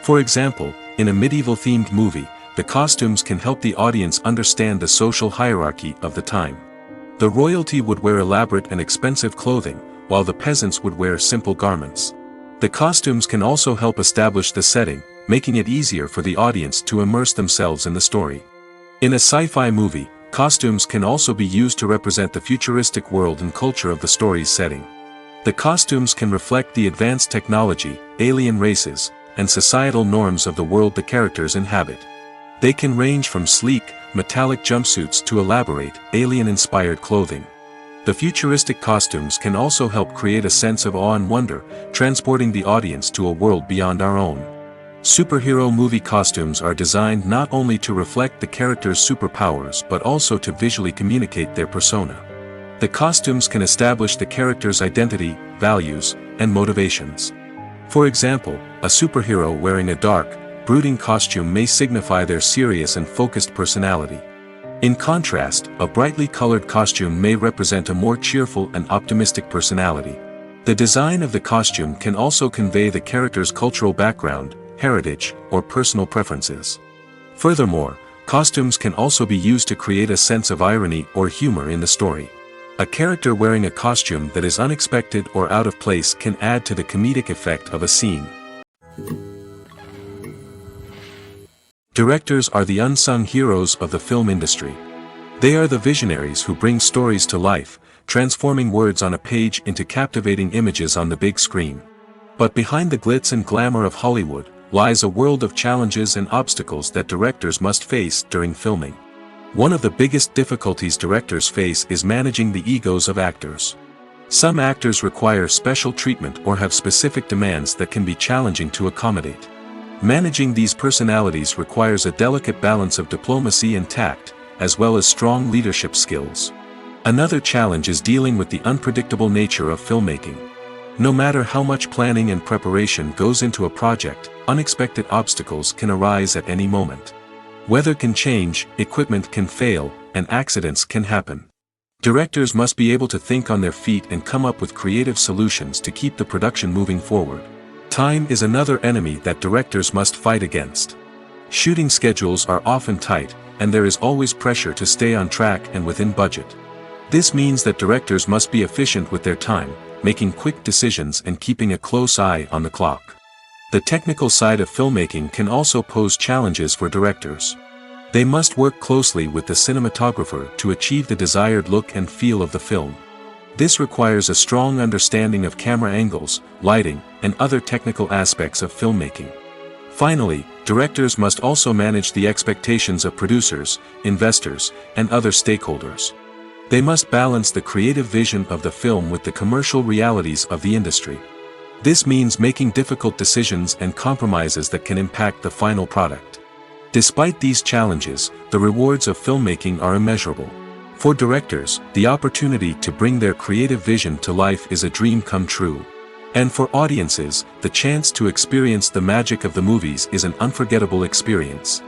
For example, in a medieval-themed movie, the costumes can help the audience understand the social hierarchy of the time. The royalty would wear elaborate and expensive clothing, while the peasants would wear simple garments. The costumes can also help establish the setting, making it easier for the audience to immerse themselves in the story. In a sci-fi movie, costumes can also be used to represent the futuristic world and culture of the story's setting. The costumes can reflect the advanced technology, alien races, and societal norms of the world the characters inhabit. They can range from sleek, metallic jumpsuits to elaborate, alien-inspired clothing. The futuristic costumes can also help create a sense of awe and wonder, transporting the audience to a world beyond our own. Superhero movie costumes are designed not only to reflect the character's superpowers but also to visually communicate their persona. The costumes can establish the character's identity, values, and motivations. For example, a superhero wearing a dark, brooding costume may signify their serious and focused personality. In contrast, a brightly colored costume may represent a more cheerful and optimistic personality. The design of the costume can also convey the character's cultural background, heritage, or personal preferences. Furthermore, costumes can also be used to create a sense of irony or humor in the story. A character wearing a costume that is unexpected or out of place can add to the comedic effect of a scene. Directors are the unsung heroes of the film industry. They are the visionaries who bring stories to life, transforming words on a page into captivating images on the big screen. But behind the glitz and glamour of Hollywood lies a world of challenges and obstacles that directors must face during filming. One of the biggest difficulties directors face is managing the egos of actors. Some actors require special treatment or have specific demands that can be challenging to accommodate. Managing these personalities requires a delicate balance of diplomacy and tact, as well as strong leadership skills. Another challenge is dealing with the unpredictable nature of filmmaking. No matter how much planning and preparation goes into a project, unexpected obstacles can arise at any moment. Weather can change, equipment can fail, and accidents can happen. Directors must be able to think on their feet and come up with creative solutions to keep the production moving forward. Time is another enemy that directors must fight against. Shooting schedules are often tight, and there is always pressure to stay on track and within budget. This means that directors must be efficient with their time, making quick decisions and keeping a close eye on the clock. The technical side of filmmaking can also pose challenges for directors. They must work closely with the cinematographer to achieve the desired look and feel of the film. This requires a strong understanding of camera angles, lighting, and other technical aspects of filmmaking. Finally, directors must also manage the expectations of producers, investors, and other stakeholders. They must balance the creative vision of the film with the commercial realities of the industry. This means making difficult decisions and compromises that can impact the final product. Despite these challenges, the rewards of filmmaking are immeasurable. For directors, the opportunity to bring their creative vision to life is a dream come true. And for audiences, the chance to experience the magic of the movies is an unforgettable experience.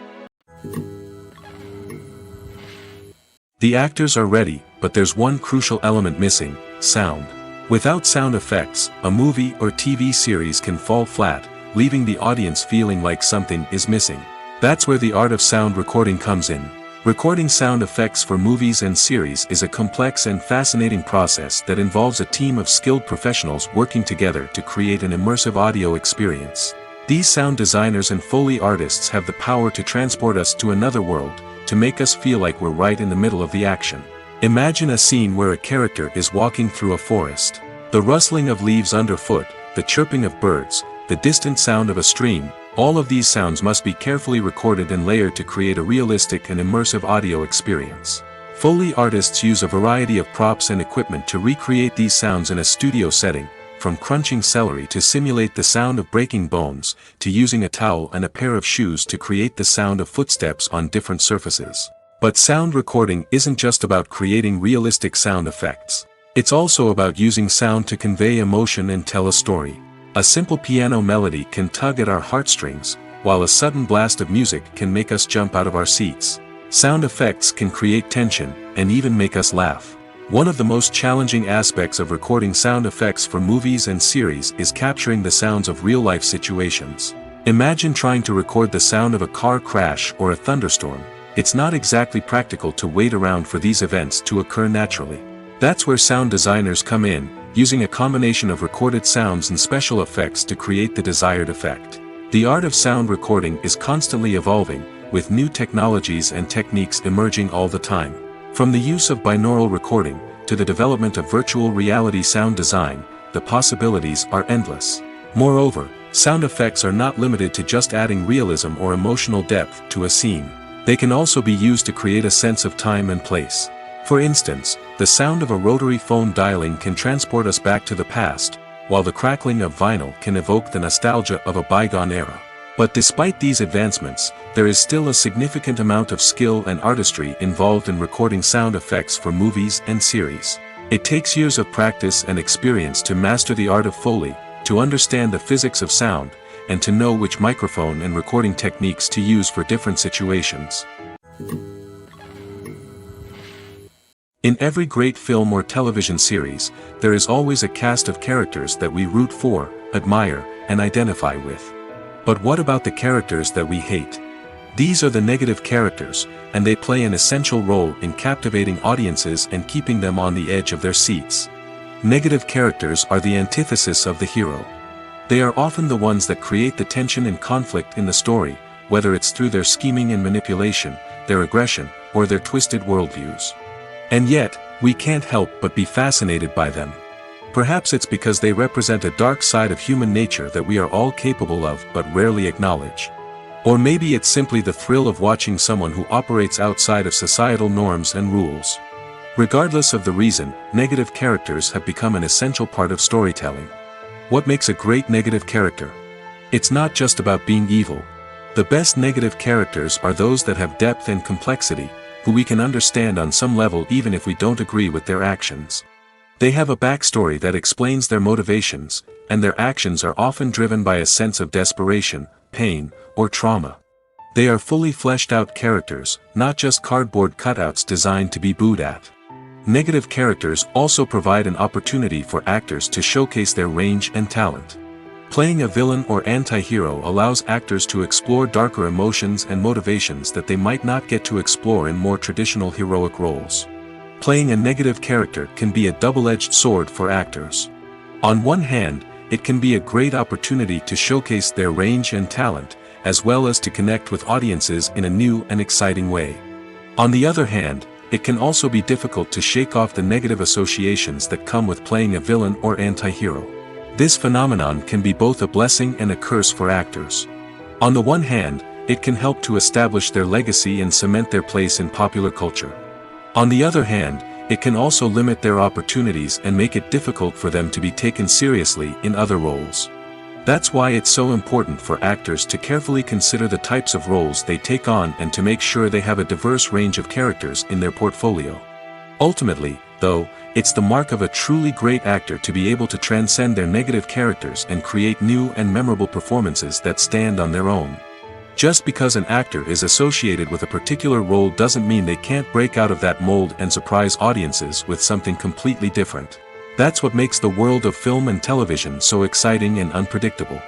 The actors are ready, but there's one crucial element missing: sound. Without sound effects, a movie or TV series can fall flat, leaving the audience feeling like something is missing. That's where the art of sound recording comes in. Recording sound effects for movies and series is a complex and fascinating process that involves a team of skilled professionals working together to create an immersive audio experience. These sound designers and Foley artists have the power to transport us to another world, to make us feel like we're right in the middle of the action. Imagine a scene where a character is walking through a forest. The rustling of leaves underfoot, the chirping of birds, the distant sound of a stream, all of these sounds must be carefully recorded and layered to create a realistic and immersive audio experience. Foley artists use a variety of props and equipment to recreate these sounds in a studio setting, from crunching celery to simulate the sound of breaking bones, to using a towel and a pair of shoes to create the sound of footsteps on different surfaces. But sound recording isn't just about creating realistic sound effects. It's also about using sound to convey emotion and tell a story. A simple piano melody can tug at our heartstrings, while a sudden blast of music can make us jump out of our seats. Sound effects can create tension, and even make us laugh. One of the most challenging aspects of recording sound effects for movies and series is capturing the sounds of real-life situations. Imagine trying to record the sound of a car crash or a thunderstorm. It's not exactly practical to wait around for these events to occur naturally. That's where sound designers come in, using a combination of recorded sounds and special effects to create the desired effect. The art of sound recording is constantly evolving, with new technologies and techniques emerging all the time. From the use of binaural recording, to the development of virtual reality sound design, the possibilities are endless. Moreover, sound effects are not limited to just adding realism or emotional depth to a scene. They can also be used to create a sense of time and place. For instance, the sound of a rotary phone dialing can transport us back to the past, while the crackling of vinyl can evoke the nostalgia of a bygone era. But despite these advancements, there is still a significant amount of skill and artistry involved in recording sound effects for movies and series. It takes years of practice and experience to master the art of Foley, to understand the physics of sound, and to know which microphone and recording techniques to use for different situations. In every great film or television series, there is always a cast of characters that we root for, admire, and identify with. But what about the characters that we hate? These are the negative characters, and they play an essential role in captivating audiences and keeping them on the edge of their seats. Negative characters are the antithesis of the hero. They are often the ones that create the tension and conflict in the story, whether it's through their scheming and manipulation, their aggression, or their twisted worldviews. And yet, we can't help but be fascinated by them. Perhaps it's because they represent a dark side of human nature that we are all capable of but rarely acknowledge. Or maybe it's simply the thrill of watching someone who operates outside of societal norms and rules. Regardless of the reason, negative characters have become an essential part of storytelling. What makes a great negative character? It's not just about being evil. The best negative characters are those that have depth and complexity, who we can understand on some level even if we don't agree with their actions. They have a backstory that explains their motivations, and their actions are often driven by a sense of desperation, pain, or trauma. They are fully fleshed out characters, not just cardboard cutouts designed to be booed at. Negative characters also provide an opportunity for actors to showcase their range and talent. Playing a villain or anti-hero allows actors to explore darker emotions and motivations that they might not get to explore in more traditional heroic roles. Playing a negative character can be a double-edged sword for actors. On one hand, it can be a great opportunity to showcase their range and talent, as well as to connect with audiences in a new and exciting way. On the other hand, it can also be difficult to shake off the negative associations that come with playing a villain or anti-hero. This phenomenon can be both a blessing and a curse for actors. On the one hand, it can help to establish their legacy and cement their place in popular culture. On the other hand, it can also limit their opportunities and make it difficult for them to be taken seriously in other roles. That's why it's so important for actors to carefully consider the types of roles they take on and to make sure they have a diverse range of characters in their portfolio. Ultimately, though, it's the mark of a truly great actor to be able to transcend their negative characters and create new and memorable performances that stand on their own. Just because an actor is associated with a particular role doesn't mean they can't break out of that mold and surprise audiences with something completely different. That's what makes the world of film and television so exciting and unpredictable.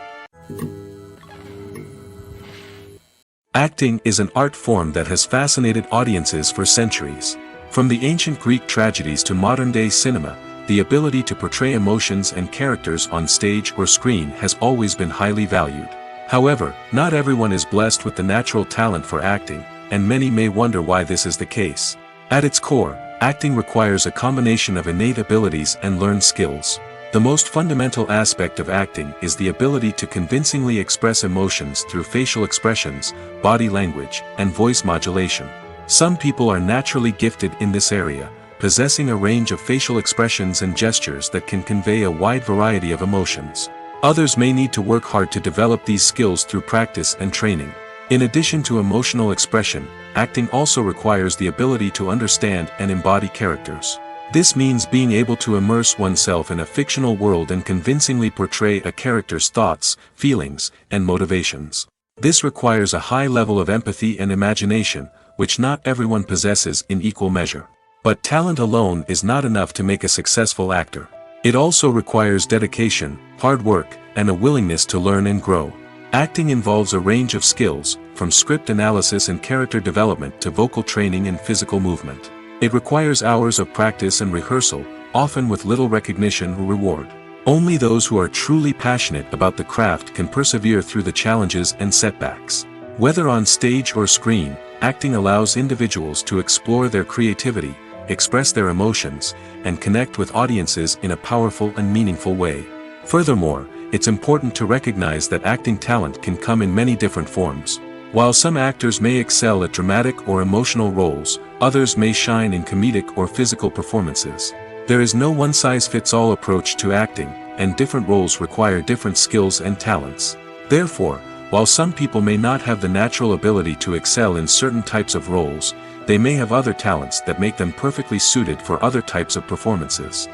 Acting is an art form that has fascinated audiences for centuries. From the ancient Greek tragedies to modern-day cinema, the ability to portray emotions and characters on stage or screen has always been highly valued. However, not everyone is blessed with the natural talent for acting, and many may wonder why this is the case. At its core, acting requires a combination of innate abilities and learned skills. The most fundamental aspect of acting is the ability to convincingly express emotions through facial expressions, body language, and voice modulation. Some people are naturally gifted in this area, possessing a range of facial expressions and gestures that can convey a wide variety of emotions. Others may need to work hard to develop these skills through practice and training. In addition to emotional expression, acting also requires the ability to understand and embody characters. This means being able to immerse oneself in a fictional world and convincingly portray a character's thoughts, feelings, and motivations. This requires a high level of empathy and imagination, which not everyone possesses in equal measure. But talent alone is not enough to make a successful actor. It also requires dedication, hard work, and a willingness to learn and grow. Acting involves a range of skills, from script analysis and character development to vocal training and physical movement. It requires hours of practice and rehearsal, often with little recognition or reward. Only those who are truly passionate about the craft can persevere through the challenges and setbacks. Whether on stage or screen, acting allows individuals to explore their creativity, express their emotions, and connect with audiences in a powerful and meaningful way. Furthermore, it's important to recognize that acting talent can come in many different forms. While some actors may excel at dramatic or emotional roles, others may shine in comedic or physical performances. There is no one-size-fits-all approach to acting, and different roles require different skills and talents. Therefore, while some people may not have the natural ability to excel in certain types of roles, they may have other talents that make them perfectly suited for other types of performances.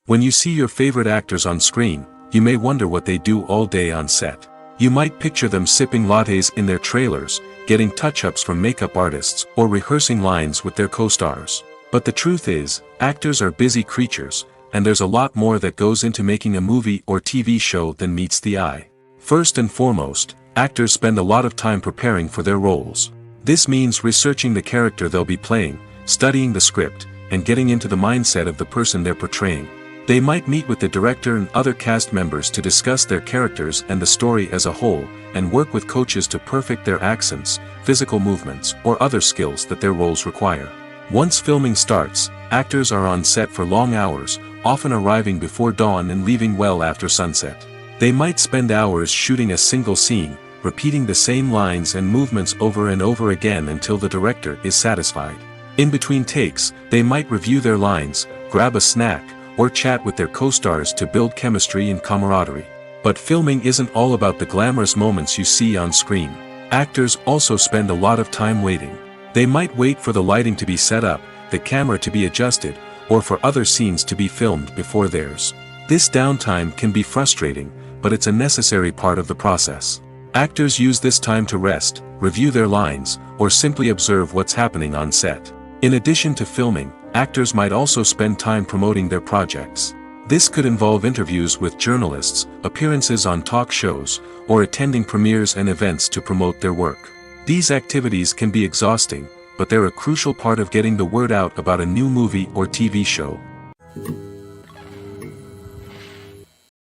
When you see your favorite actors on screen, you may wonder what they do all day on set. You might picture them sipping lattes in their trailers, getting touch-ups from makeup artists, or rehearsing lines with their co-stars. But the truth is, actors are busy creatures, and there's a lot more that goes into making a movie or TV show than meets the eye. First and foremost, actors spend a lot of time preparing for their roles. This means researching the character they'll be playing, studying the script, and getting into the mindset of the person they're portraying. They might meet with the director and other cast members to discuss their characters and the story as a whole, and work with coaches to perfect their accents, physical movements, or other skills that their roles require. Once filming starts, actors are on set for long hours, often arriving before dawn and leaving well after sunset. They might spend hours shooting a single scene, repeating the same lines and movements over and over again until the director is satisfied. In between takes, they might review their lines, grab a snack, or chat with their co-stars to build chemistry and camaraderie. But filming isn't all about the glamorous moments you see on screen. Actors also spend a lot of time waiting. They might wait for the lighting to be set up, the camera to be adjusted, or for other scenes to be filmed before theirs. This downtime can be frustrating, but it's a necessary part of the process. Actors use this time to rest, review their lines, or simply observe what's happening on set. In addition to filming, actors might also spend time promoting their projects. This could involve interviews with journalists, appearances on talk shows, or attending premieres and events to promote their work. These activities can be exhausting, but they're a crucial part of getting the word out about a new movie or TV show.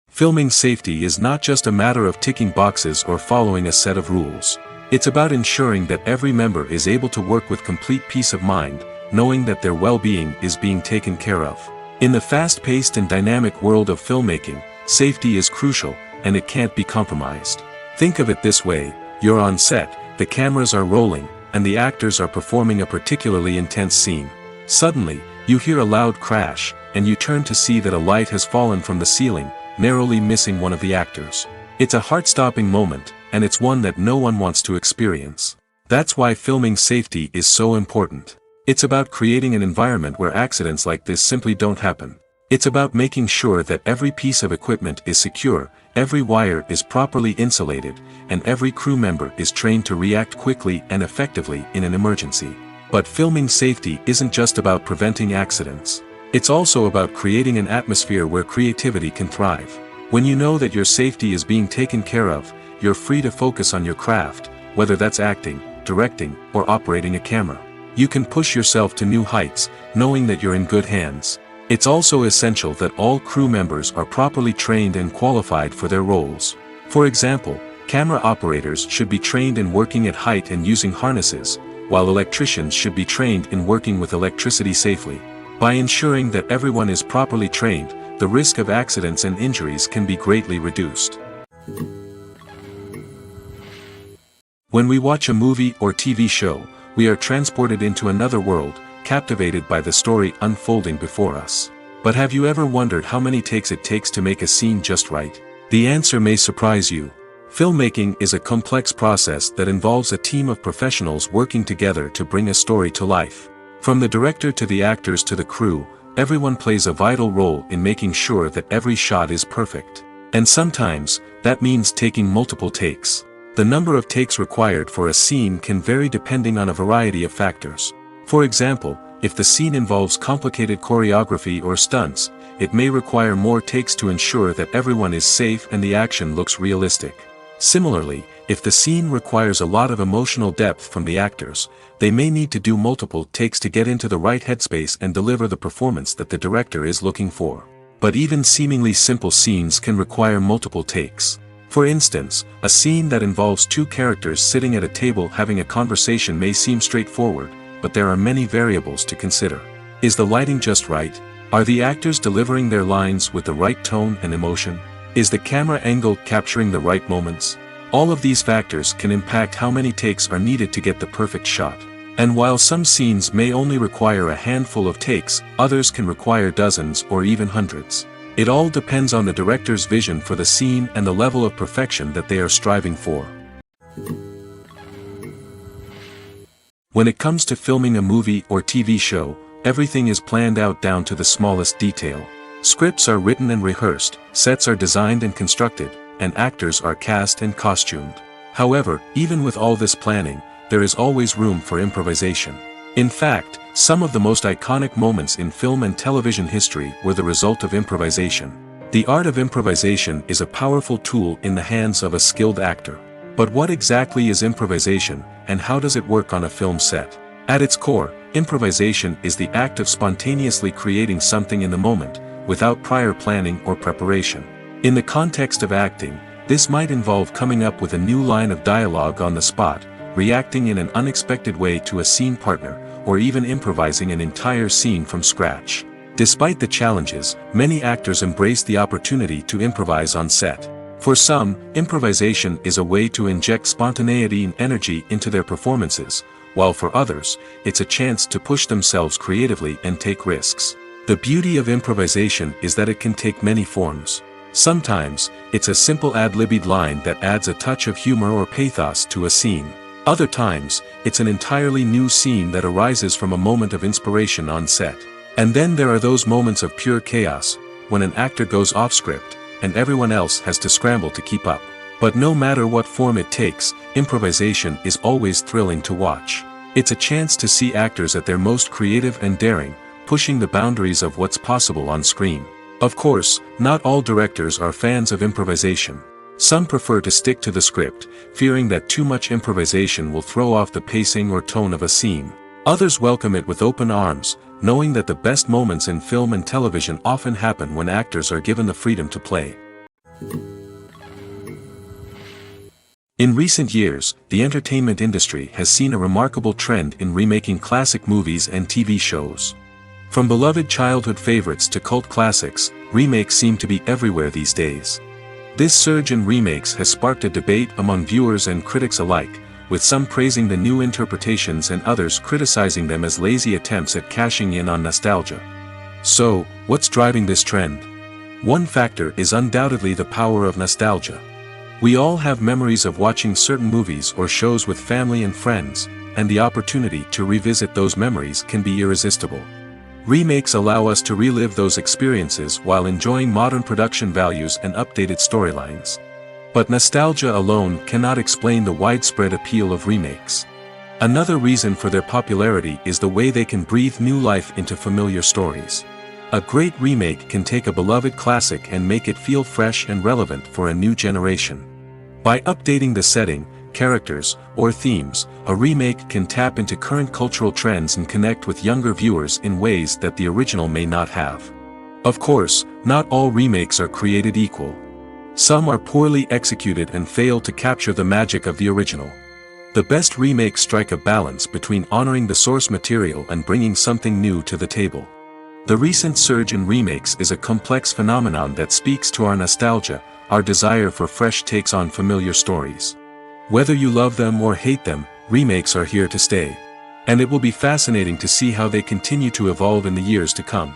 Filming safety is not just a matter of ticking boxes or following a set of rules. It's about ensuring that every member is able to work with complete peace of mind, knowing that their well-being is being taken care of. In the fast-paced and dynamic world of filmmaking, safety is crucial, and it can't be compromised. Think of it this way: you're on set, the cameras are rolling, and the actors are performing a particularly intense scene. Suddenly, you hear a loud crash, and you turn to see that a light has fallen from the ceiling, narrowly missing one of the actors. It's a heart-stopping moment, and it's one that no one wants to experience. That's why filming safety is so important. It's about creating an environment where accidents like this simply don't happen. It's about making sure that every piece of equipment is secure, every wire is properly insulated, and every crew member is trained to react quickly and effectively in an emergency. But filming safety isn't just about preventing accidents. It's also about creating an atmosphere where creativity can thrive. When you know that your safety is being taken care of, you're free to focus on your craft, whether that's acting, directing, or operating a camera. You can push yourself to new heights, knowing that you're in good hands. It's also essential that all crew members are properly trained and qualified for their roles. For example, camera operators should be trained in working at height and using harnesses, while electricians should be trained in working with electricity safely. By ensuring that everyone is properly trained, the risk of accidents and injuries can be greatly reduced. When we watch a movie or TV show, we are transported into another world, captivated by the story unfolding before us. But have you ever wondered how many takes it takes to make a scene just right? The answer may surprise you. Filmmaking is a complex process that involves a team of professionals working together to bring a story to life. From the director to the actors to the crew, everyone plays a vital role in making sure that every shot is perfect. And sometimes, that means taking multiple takes. The number of takes required for a scene can vary depending on a variety of factors. For example, if the scene involves complicated choreography or stunts, it may require more takes to ensure that everyone is safe and the action looks realistic. Similarly, if the scene requires a lot of emotional depth from the actors, they may need to do multiple takes to get into the right headspace and deliver the performance that the director is looking for. But even seemingly simple scenes can require multiple takes. For instance, a scene that involves two characters sitting at a table having a conversation may seem straightforward, but there are many variables to consider. Is the lighting just right? Are the actors delivering their lines with the right tone and emotion? Is the camera angle capturing the right moments? All of these factors can impact how many takes are needed to get the perfect shot. And while some scenes may only require a handful of takes, others can require dozens or even hundreds. It all depends on the director's vision for the scene and the level of perfection that they are striving for. When it comes to filming a movie or TV show, everything is planned out down to the smallest detail. Scripts are written and rehearsed, sets are designed and constructed, and actors are cast and costumed. However, even with all this planning, there is always room for improvisation. In fact, some of the most iconic moments in film and television history were the result of improvisation. The art of improvisation is a powerful tool in the hands of a skilled actor. But what exactly is improvisation, and how does it work on a film set? At its core, improvisation is the act of spontaneously creating something in the moment, without prior planning or preparation. In the context of acting, this might involve coming up with a new line of dialogue on the spot, reacting in an unexpected way to a scene partner, or even improvising an entire scene from scratch. Despite the challenges, many actors embrace the opportunity to improvise on set. For some, improvisation is a way to inject spontaneity and energy into their performances, while for others, it's a chance to push themselves creatively and take risks. The beauty of improvisation is that it can take many forms. Sometimes, it's a simple ad-libbed line that adds a touch of humor or pathos to a scene. Other times, it's an entirely new scene that arises from a moment of inspiration on set. And then there are those moments of pure chaos, when an actor goes off script, and everyone else has to scramble to keep up. But no matter what form it takes, improvisation is always thrilling to watch. It's a chance to see actors at their most creative and daring, pushing the boundaries of what's possible on screen. Of course, not all directors are fans of improvisation. Some prefer to stick to the script, fearing that too much improvisation will throw off the pacing or tone of a scene. Others welcome it with open arms, knowing that the best moments in film and television often happen when actors are given the freedom to play. In recent years, the entertainment industry has seen a remarkable trend in remaking classic movies and TV shows. From beloved childhood favorites to cult classics, remakes seem to be everywhere these days. This surge in remakes has sparked a debate among viewers and critics alike, with some praising the new interpretations and others criticizing them as lazy attempts at cashing in on nostalgia. So, what's driving this trend? One factor is undoubtedly the power of nostalgia. We all have memories of watching certain movies or shows with family and friends, and the opportunity to revisit those memories can be irresistible. Remakes allow us to relive those experiences while enjoying modern production values and updated storylines. But nostalgia alone cannot explain the widespread appeal of remakes. Another reason for their popularity is the way they can breathe new life into familiar stories. A great remake can take a beloved classic and make it feel fresh and relevant for a new generation. By updating the setting, characters, or themes, a remake can tap into current cultural trends and connect with younger viewers in ways that the original may not have. Of course, not all remakes are created equal. Some are poorly executed and fail to capture the magic of the original. The best remakes strike a balance between honoring the source material and bringing something new to the table. The recent surge in remakes is a complex phenomenon that speaks to our nostalgia, our desire for fresh takes on familiar stories. Whether you love them or hate them, remakes are here to stay. And it will be fascinating to see how they continue to evolve in the years to come.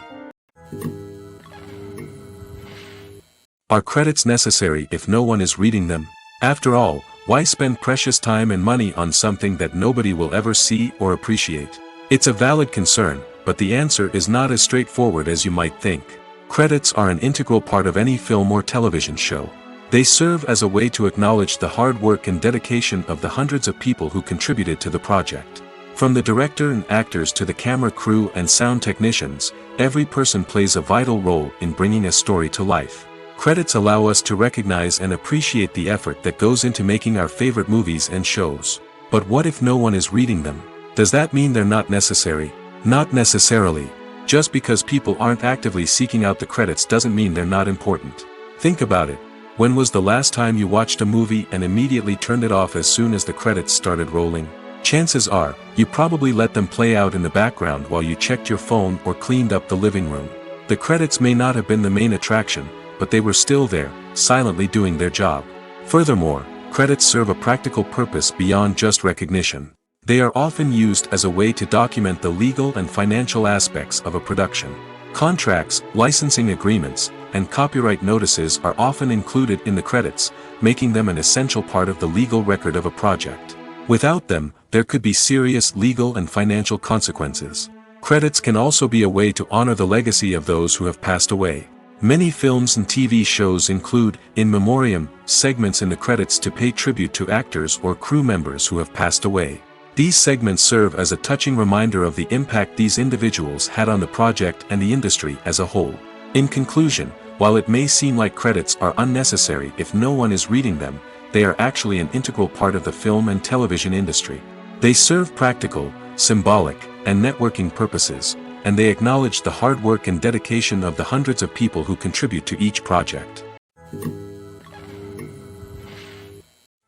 Are credits necessary if no one is reading them? After all, why spend precious time and money on something that nobody will ever see or appreciate? It's a valid concern, but the answer is not as straightforward as you might think. Credits are an integral part of any film or television show. They serve as a way to acknowledge the hard work and dedication of the hundreds of people who contributed to the project. From the director and actors to the camera crew and sound technicians, every person plays a vital role in bringing a story to life. Credits allow us to recognize and appreciate the effort that goes into making our favorite movies and shows. But what if no one is reading them? Does that mean they're not necessary? Not necessarily. Just because people aren't actively seeking out the credits doesn't mean they're not important. Think about it. When was the last time you watched a movie and immediately turned it off as soon as the credits started rolling? Chances are, you probably let them play out in the background while you checked your phone or cleaned up the living room. The credits may not have been the main attraction, but they were still there, silently doing their job. Furthermore, credits serve a practical purpose beyond just recognition. They are often used as a way to document the legal and financial aspects of a production. Contracts, licensing agreements, and copyright notices are often included in the credits, making them an essential part of the legal record of a project. Without them, there could be serious legal and financial consequences. Credits can also be a way to honor the legacy of those who have passed away. Many films and TV shows include, in memoriam, segments in the credits to pay tribute to actors or crew members who have passed away. These segments serve as a touching reminder of the impact these individuals had on the project and the industry as a whole. In conclusion, while it may seem like credits are unnecessary if no one is reading them, they are actually an integral part of the film and television industry. They serve practical, symbolic, and networking purposes, and they acknowledge the hard work and dedication of the hundreds of people who contribute to each project.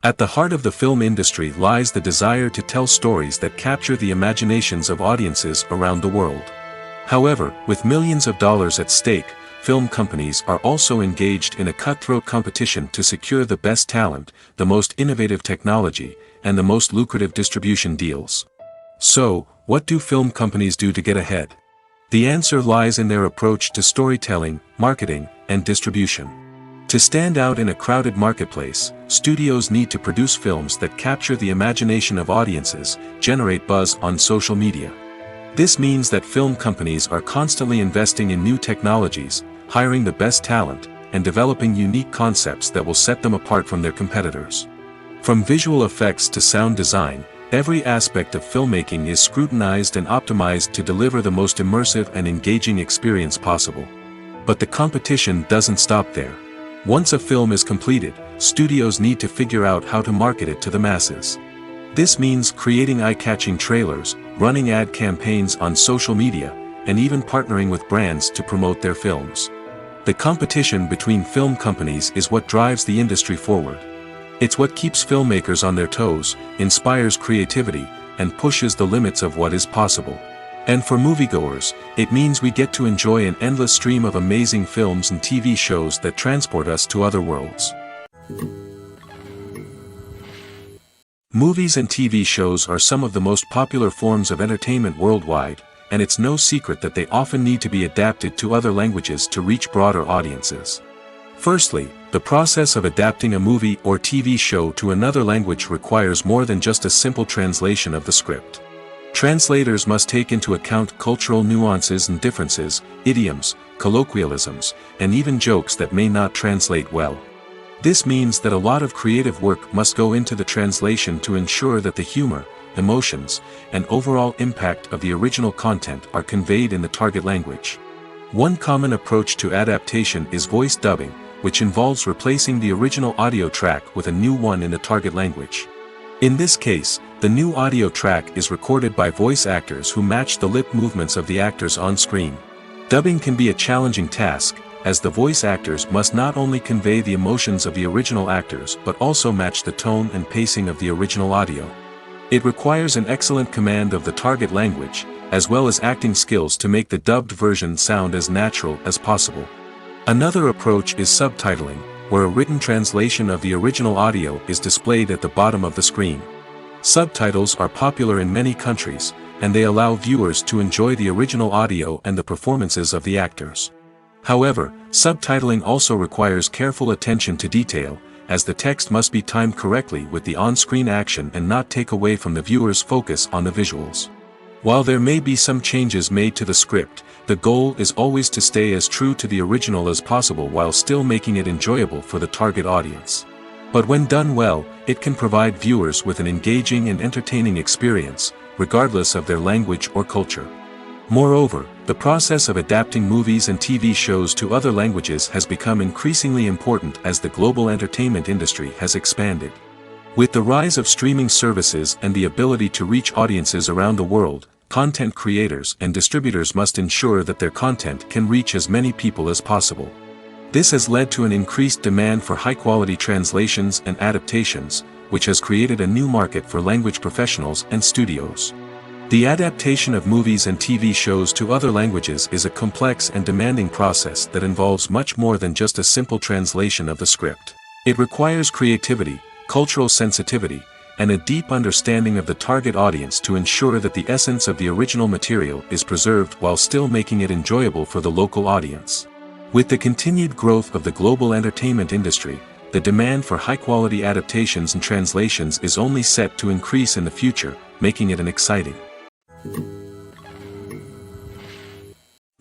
At the heart of the film industry lies the desire to tell stories that capture the imaginations of audiences around the world. However, with millions of dollars at stake, film companies are also engaged in a cutthroat competition to secure the best talent, the most innovative technology, and the most lucrative distribution deals. So, what do film companies do to get ahead? The answer lies in their approach to storytelling, marketing, and distribution. To stand out in a crowded marketplace, studios need to produce films that capture the imagination of audiences, generate buzz on social media. This means that film companies are constantly investing in new technologies, hiring the best talent, and developing unique concepts that will set them apart from their competitors. From visual effects to sound design, every aspect of filmmaking is scrutinized and optimized to deliver the most immersive and engaging experience possible. But the competition doesn't stop there. Once a film is completed, studios need to figure out how to market it to the masses. This means creating eye-catching trailers, running ad campaigns on social media, and even partnering with brands to promote their films. The competition between film companies is what drives the industry forward. It's what keeps filmmakers on their toes, inspires creativity, and pushes the limits of what is possible. And for moviegoers, it means we get to enjoy an endless stream of amazing films and TV shows that transport us to other worlds. Movies and TV shows are some of the most popular forms of entertainment worldwide, and it's no secret that they often need to be adapted to other languages to reach broader audiences. Firstly, the process of adapting a movie or TV show to another language requires more than just a simple translation of the script. Translators must take into account cultural nuances and differences, idioms, colloquialisms, and even jokes that may not translate well. This means that a lot of creative work must go into the translation to ensure that the humor, emotions, and overall impact of the original content are conveyed in the target language. One common approach to adaptation is voice dubbing, which involves replacing the original audio track with a new one in the target language. In this case, the new audio track is recorded by voice actors who match the lip movements of the actors on screen. Dubbing can be a challenging task, as the voice actors must not only convey the emotions of the original actors but also match the tone and pacing of the original audio. It requires an excellent command of the target language, as well as acting skills to make the dubbed version sound as natural as possible. Another approach is subtitling, where a written translation of the original audio is displayed at the bottom of the screen. Subtitles are popular in many countries, and they allow viewers to enjoy the original audio and the performances of the actors. However, subtitling also requires careful attention to detail, as the text must be timed correctly with the on-screen action and not take away from the viewer's focus on the visuals. While there may be some changes made to the script, the goal is always to stay as true to the original as possible while still making it enjoyable for the target audience. But when done well, it can provide viewers with an engaging and entertaining experience, regardless of their language or culture. Moreover, the process of adapting movies and TV shows to other languages has become increasingly important as the global entertainment industry has expanded. With the rise of streaming services and the ability to reach audiences around the world, content creators and distributors must ensure that their content can reach as many people as possible. This has led to an increased demand for high-quality translations and adaptations, which has created a new market for language professionals and studios. The adaptation of movies and TV shows to other languages is a complex and demanding process that involves much more than just a simple translation of the script. It requires creativity, cultural sensitivity, and a deep understanding of the target audience to ensure that the essence of the original material is preserved while still making it enjoyable for the local audience. With the continued growth of the global entertainment industry, the demand for high-quality adaptations and translations is only set to increase in the future, making it an exciting.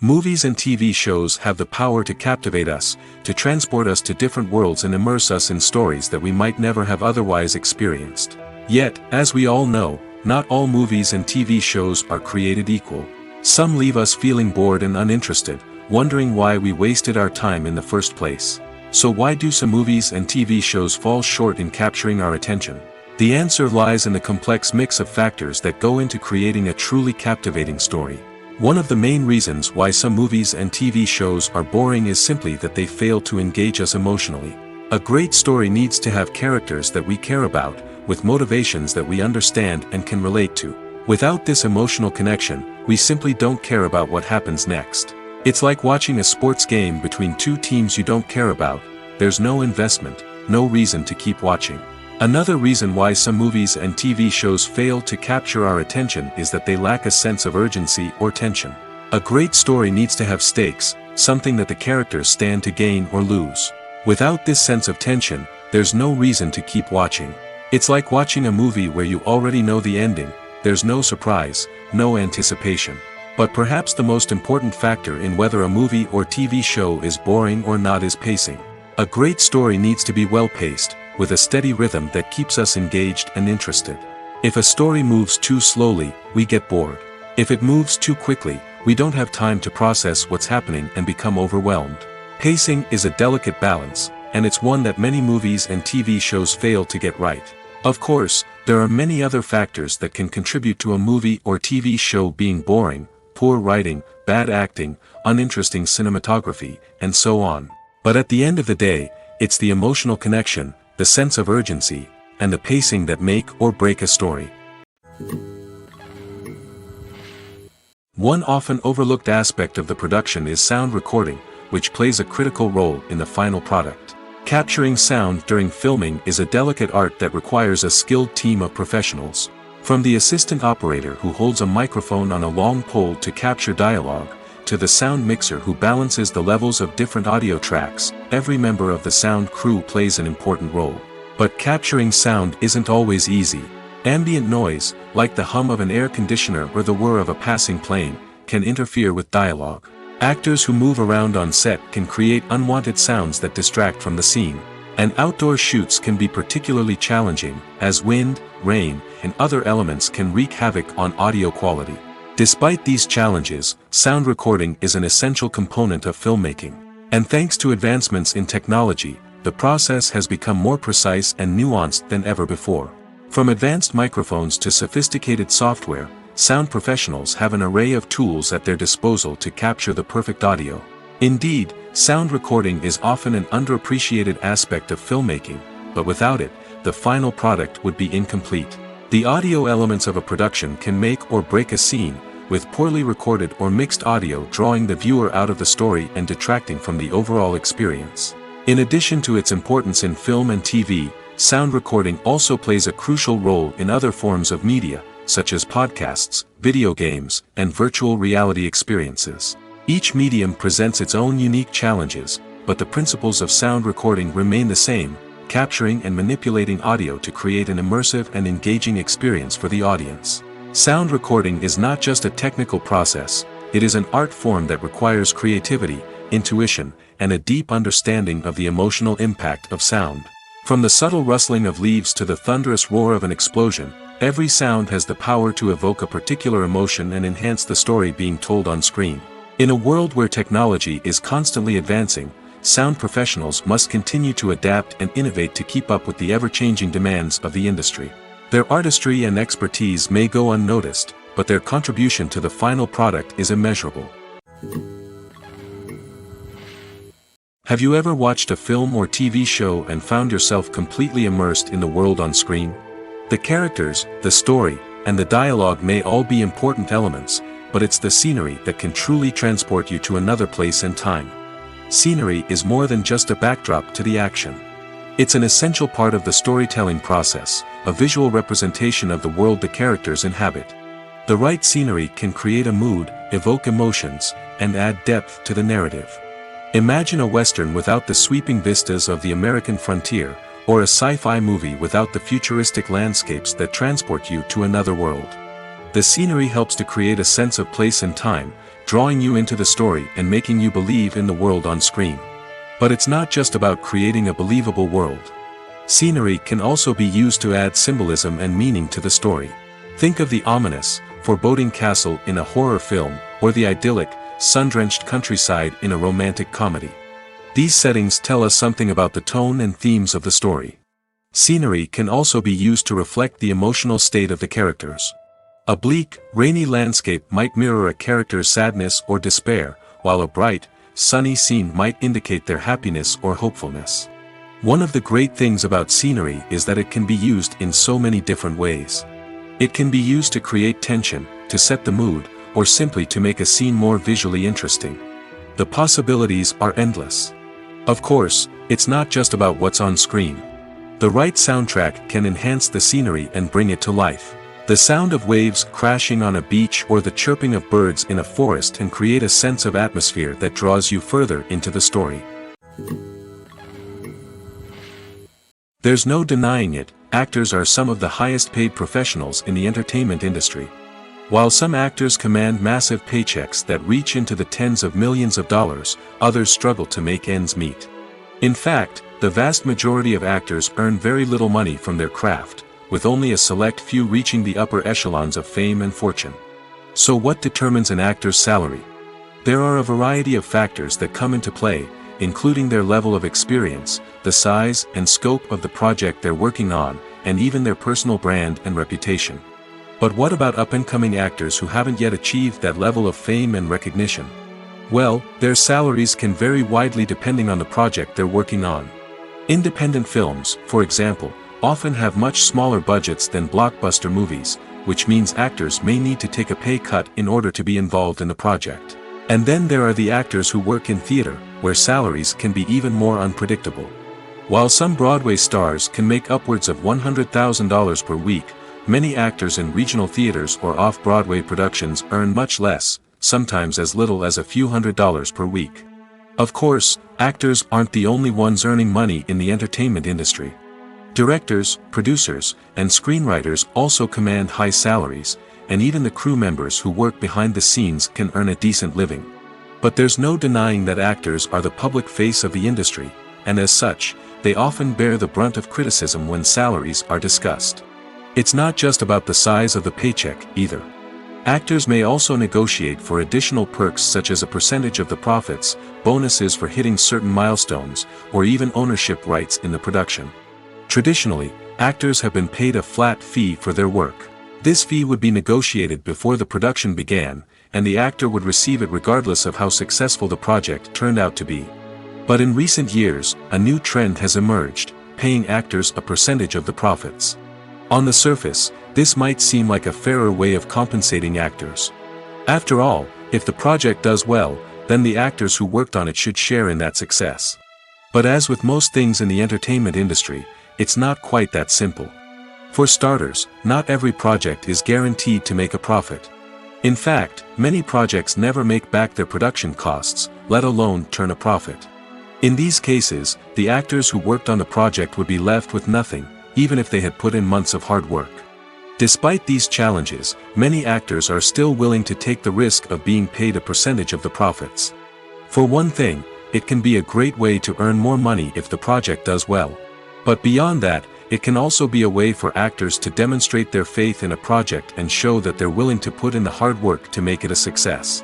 Movies and TV shows have the power to captivate us, to transport us to different worlds and immerse us in stories that we might never have otherwise experienced. Yet, as we all know, not all movies and TV shows are created equal. Some leave us feeling bored and uninterested, wondering why we wasted our time in the first place. So why do some movies and TV shows fall short in capturing our attention? The answer lies in the complex mix of factors that go into creating a truly captivating story. One of the main reasons why some movies and TV shows are boring is simply that they fail to engage us emotionally. A great story needs to have characters that we care about, with motivations that we understand and can relate to. Without this emotional connection, we simply don't care about what happens next. It's like watching a sports game between two teams you don't care about. There's no investment, no reason to keep watching. Another reason why some movies and TV shows fail to capture our attention is that they lack a sense of urgency or tension. A great story needs to have stakes, something that the characters stand to gain or lose. Without this sense of tension, there's no reason to keep watching. It's like watching a movie where you already know the ending. There's no surprise, no anticipation. But perhaps the most important factor in whether a movie or TV show is boring or not is pacing. A great story needs to be well-paced, with a steady rhythm that keeps us engaged and interested. If a story moves too slowly, we get bored. If it moves too quickly, we don't have time to process what's happening and become overwhelmed. Pacing is a delicate balance, and it's one that many movies and TV shows fail to get right. Of course, there are many other factors that can contribute to a movie or TV show being boring: poor writing, bad acting, uninteresting cinematography, and so on. But at the end of the day, it's the emotional connection, the sense of urgency, and the pacing that make or break a story. One often overlooked aspect of the production is sound recording, which plays a critical role in the final product. Capturing sound during filming is a delicate art that requires a skilled team of professionals. From the assistant operator who holds a microphone on a long pole to capture dialogue, to the sound mixer who balances the levels of different audio tracks, every member of the sound crew plays an important role. But capturing sound isn't always easy. Ambient noise, like the hum of an air conditioner or the whir of a passing plane, can interfere with dialogue. Actors who move around on set can create unwanted sounds that distract from the scene. And outdoor shoots can be particularly challenging, as wind, rain, and other elements can wreak havoc on audio quality. Despite these challenges, sound recording is an essential component of filmmaking. And thanks to advancements in technology, the process has become more precise and nuanced than ever before. From advanced microphones to sophisticated software, sound professionals have an array of tools at their disposal to capture the perfect audio. Indeed, sound recording is often an underappreciated aspect of filmmaking, but without it, the final product would be incomplete. The audio elements of a production can make or break a scene, with poorly recorded or mixed audio drawing the viewer out of the story and detracting from the overall experience. In addition to its importance in film and TV, sound recording also plays a crucial role in other forms of media, such as podcasts, video games, and virtual reality experiences. Each medium presents its own unique challenges, but the principles of sound recording remain the same: capturing and manipulating audio to create an immersive and engaging experience for the audience. Sound recording is not just a technical process, it is an art form that requires creativity, intuition, and a deep understanding of the emotional impact of sound. From the subtle rustling of leaves to the thunderous roar of an explosion, every sound has the power to evoke a particular emotion and enhance the story being told on screen. In a world where technology is constantly advancing, sound professionals must continue to adapt and innovate to keep up with the ever-changing demands of the industry. Their artistry and expertise may go unnoticed, but their contribution to the final product is immeasurable. Have you ever watched a film or TV show and found yourself completely immersed in the world on screen? The characters, the story, and the dialogue may all be important elements, but it's the scenery that can truly transport you to another place and time. Scenery is more than just a backdrop to the action. It's an essential part of the storytelling process, a visual representation of the world the characters inhabit. The right scenery can create a mood, evoke emotions, and add depth to the narrative. Imagine a Western without the sweeping vistas of the American frontier, or a sci-fi movie without the futuristic landscapes that transport you to another world. The scenery helps to create a sense of place and time, drawing you into the story and making you believe in the world on screen. But it's not just about creating a believable world. Scenery can also be used to add symbolism and meaning to the story. Think of the ominous, foreboding castle in a horror film, or the idyllic, sun-drenched countryside in a romantic comedy. These settings tell us something about the tone and themes of the story. Scenery can also be used to reflect the emotional state of the characters. A bleak, rainy landscape might mirror a character's sadness or despair, while a bright, sunny scene might indicate their happiness or hopefulness. One of the great things about scenery is that it can be used in so many different ways. It can be used to create tension, to set the mood, or simply to make a scene more visually interesting. The possibilities are endless. Of course, it's not just about what's on screen. The right soundtrack can enhance the scenery and bring it to life. The sound of waves crashing on a beach or the chirping of birds in a forest can create a sense of atmosphere that draws you further into the story. There's no denying it, actors are some of the highest paid professionals in the entertainment industry. While some actors command massive paychecks that reach into the tens of millions of dollars, others struggle to make ends meet. In fact, the vast majority of actors earn very little money from their craft, with only a select few reaching the upper echelons of fame and fortune. So what determines an actor's salary? There are a variety of factors that come into play, including their level of experience, the size and scope of the project they're working on, and even their personal brand and reputation. But what about up-and-coming actors who haven't yet achieved that level of fame and recognition? Well, their salaries can vary widely depending on the project they're working on. Independent films, for example, often have much smaller budgets than blockbuster movies, which means actors may need to take a pay cut in order to be involved in the project. And then there are the actors who work in theater, where salaries can be even more unpredictable. While some Broadway stars can make upwards of $100,000 per week, many actors in regional theaters or off-Broadway productions earn much less, sometimes as little as a few $100s per week. Of course, actors aren't the only ones earning money in the entertainment industry. Directors, producers, and screenwriters also command high salaries, and even the crew members who work behind the scenes can earn a decent living. But there's no denying that actors are the public face of the industry, and as such, they often bear the brunt of criticism when salaries are discussed. It's not just about the size of the paycheck, either. Actors may also negotiate for additional perks such as a percentage of the profits, bonuses for hitting certain milestones, or even ownership rights in the production. Traditionally, actors have been paid a flat fee for their work. This fee would be negotiated before the production began, and the actor would receive it regardless of how successful the project turned out to be. But in recent years, a new trend has emerged, paying actors a percentage of the profits. On the surface, this might seem like a fairer way of compensating actors. After all, if the project does well, then the actors who worked on it should share in that success. But as with most things in the entertainment industry, it's not quite that simple. For starters, not every project is guaranteed to make a profit. In fact, many projects never make back their production costs, let alone turn a profit. In these cases, the actors who worked on the project would be left with nothing, even if they had put in months of hard work. Despite these challenges, many actors are still willing to take the risk of being paid a percentage of the profits. For one thing, it can be a great way to earn more money if the project does well. But beyond that, it can also be a way for actors to demonstrate their faith in a project and show that they're willing to put in the hard work to make it a success.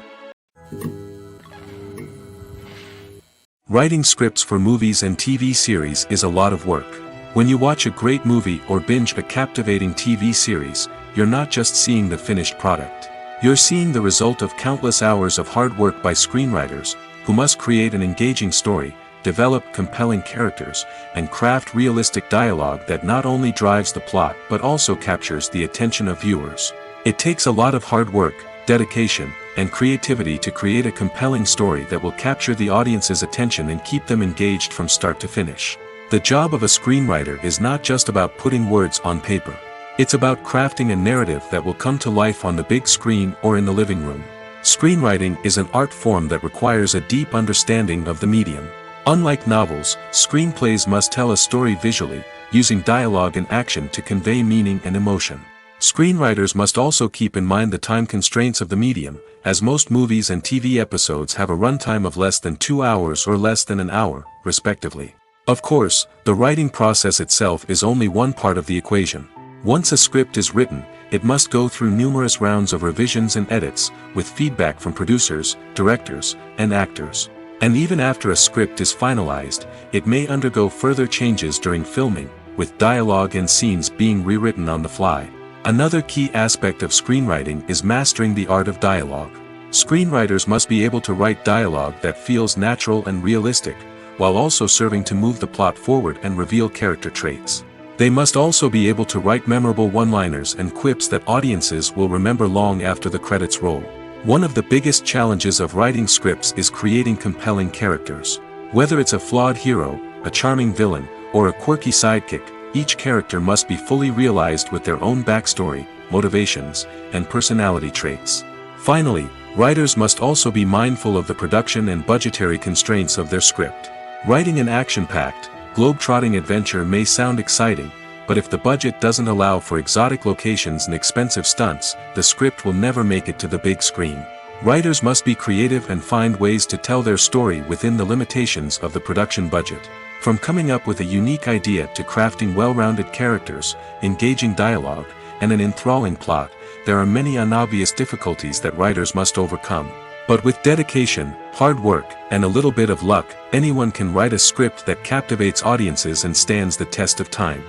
Writing scripts for movies and TV series is a lot of work. When you watch a great movie or binge a captivating TV series, you're not just seeing the finished product. You're seeing the result of countless hours of hard work by screenwriters, who must create an engaging story, develop compelling characters, and craft realistic dialogue that not only drives the plot but also captures the attention of viewers. It takes a lot of hard work, dedication, and creativity to create a compelling story that will capture the audience's attention and keep them engaged from start to finish. The job of a screenwriter is not just about putting words on paper. It's about crafting a narrative that will come to life on the big screen or in the living room. Screenwriting is an art form that requires a deep understanding of the medium. Unlike novels, screenplays must tell a story visually, using dialogue and action to convey meaning and emotion. Screenwriters must also keep in mind the time constraints of the medium, as most movies and TV episodes have a runtime of less than 2 hours or less than an hour, respectively. Of course, the writing process itself is only one part of the equation. Once a script is written, it must go through numerous rounds of revisions and edits, with feedback from producers, directors, and actors. And even after a script is finalized, it may undergo further changes during filming, with dialogue and scenes being rewritten on the fly. Another key aspect of screenwriting is mastering the art of dialogue. Screenwriters must be able to write dialogue that feels natural and realistic, while also serving to move the plot forward and reveal character traits. They must also be able to write memorable one-liners and quips that audiences will remember long after the credits roll. One of the biggest challenges of writing scripts is creating compelling characters. Whether it's a flawed hero, a charming villain, or a quirky sidekick, each character must be fully realized with their own backstory, motivations, and personality traits. Finally, writers must also be mindful of the production and budgetary constraints of their script. Writing an action-packed, globe-trotting adventure may sound exciting, but if the budget doesn't allow for exotic locations and expensive stunts, the script will never make it to the big screen. Writers must be creative and find ways to tell their story within the limitations of the production budget. From coming up with a unique idea to crafting well-rounded characters, engaging dialogue, and an enthralling plot, there are many unobvious difficulties that writers must overcome. But with dedication, hard work, and a little bit of luck, anyone can write a script that captivates audiences and stands the test of time.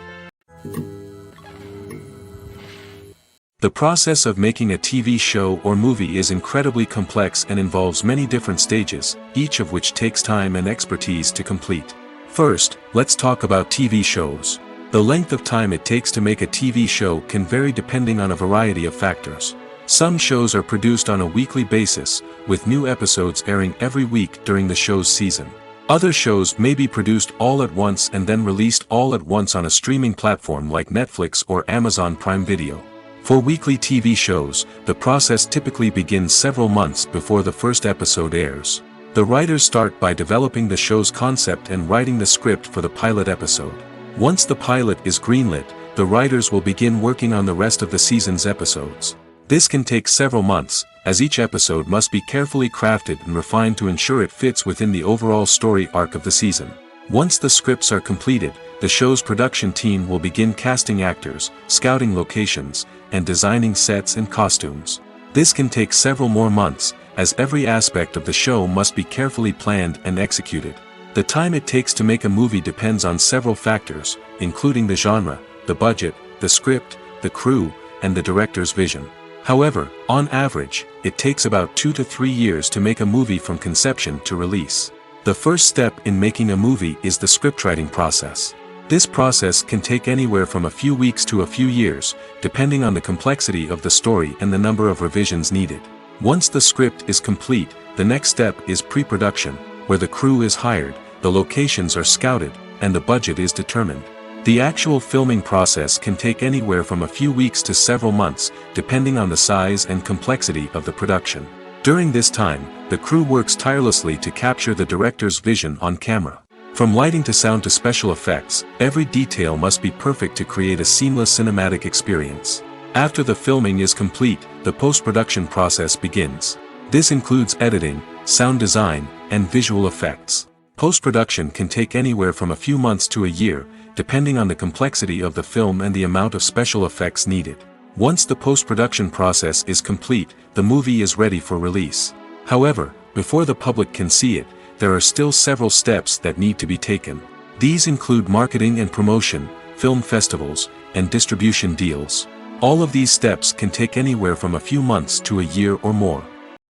The process of making a TV show or movie is incredibly complex and involves many different stages, each of which takes time and expertise to complete. First, let's talk about TV shows. The length of time it takes to make a TV show can vary depending on a variety of factors. Some shows are produced on a weekly basis, with new episodes airing every week during the show's season. Other shows may be produced all at once and then released all at once on a streaming platform like Netflix or Amazon Prime Video. For weekly TV shows, the process typically begins several months before the first episode airs. The writers start by developing the show's concept and writing the script for the pilot episode. Once the pilot is greenlit, the writers will begin working on the rest of the season's episodes. This can take several months, as each episode must be carefully crafted and refined to ensure it fits within the overall story arc of the season. Once the scripts are completed, the show's production team will begin casting actors, scouting locations, and designing sets and costumes. This can take several more months, as every aspect of the show must be carefully planned and executed. The time it takes to make a movie depends on several factors, including the genre, the budget, the script, the crew, and the director's vision. However, on average, it takes about 2 to 3 years to make a movie from conception to release. The first step in making a movie is the scriptwriting process. This process can take anywhere from a few weeks to a few years, depending on the complexity of the story and the number of revisions needed. Once the script is complete, the next step is pre-production, where the crew is hired, the locations are scouted, and the budget is determined. The actual filming process can take anywhere from a few weeks to several months, depending on the size and complexity of the production. During this time, the crew works tirelessly to capture the director's vision on camera. From lighting to sound to special effects, every detail must be perfect to create a seamless cinematic experience. After the filming is complete, the post-production process begins. This includes editing, sound design, and visual effects. Post-production can take anywhere from a few months to a year, depending on the complexity of the film and the amount of special effects needed. Once the post-production process is complete, the movie is ready for release. However, before the public can see it, there are still several steps that need to be taken. These include marketing and promotion, film festivals, and distribution deals. All of these steps can take anywhere from a few months to a year or more.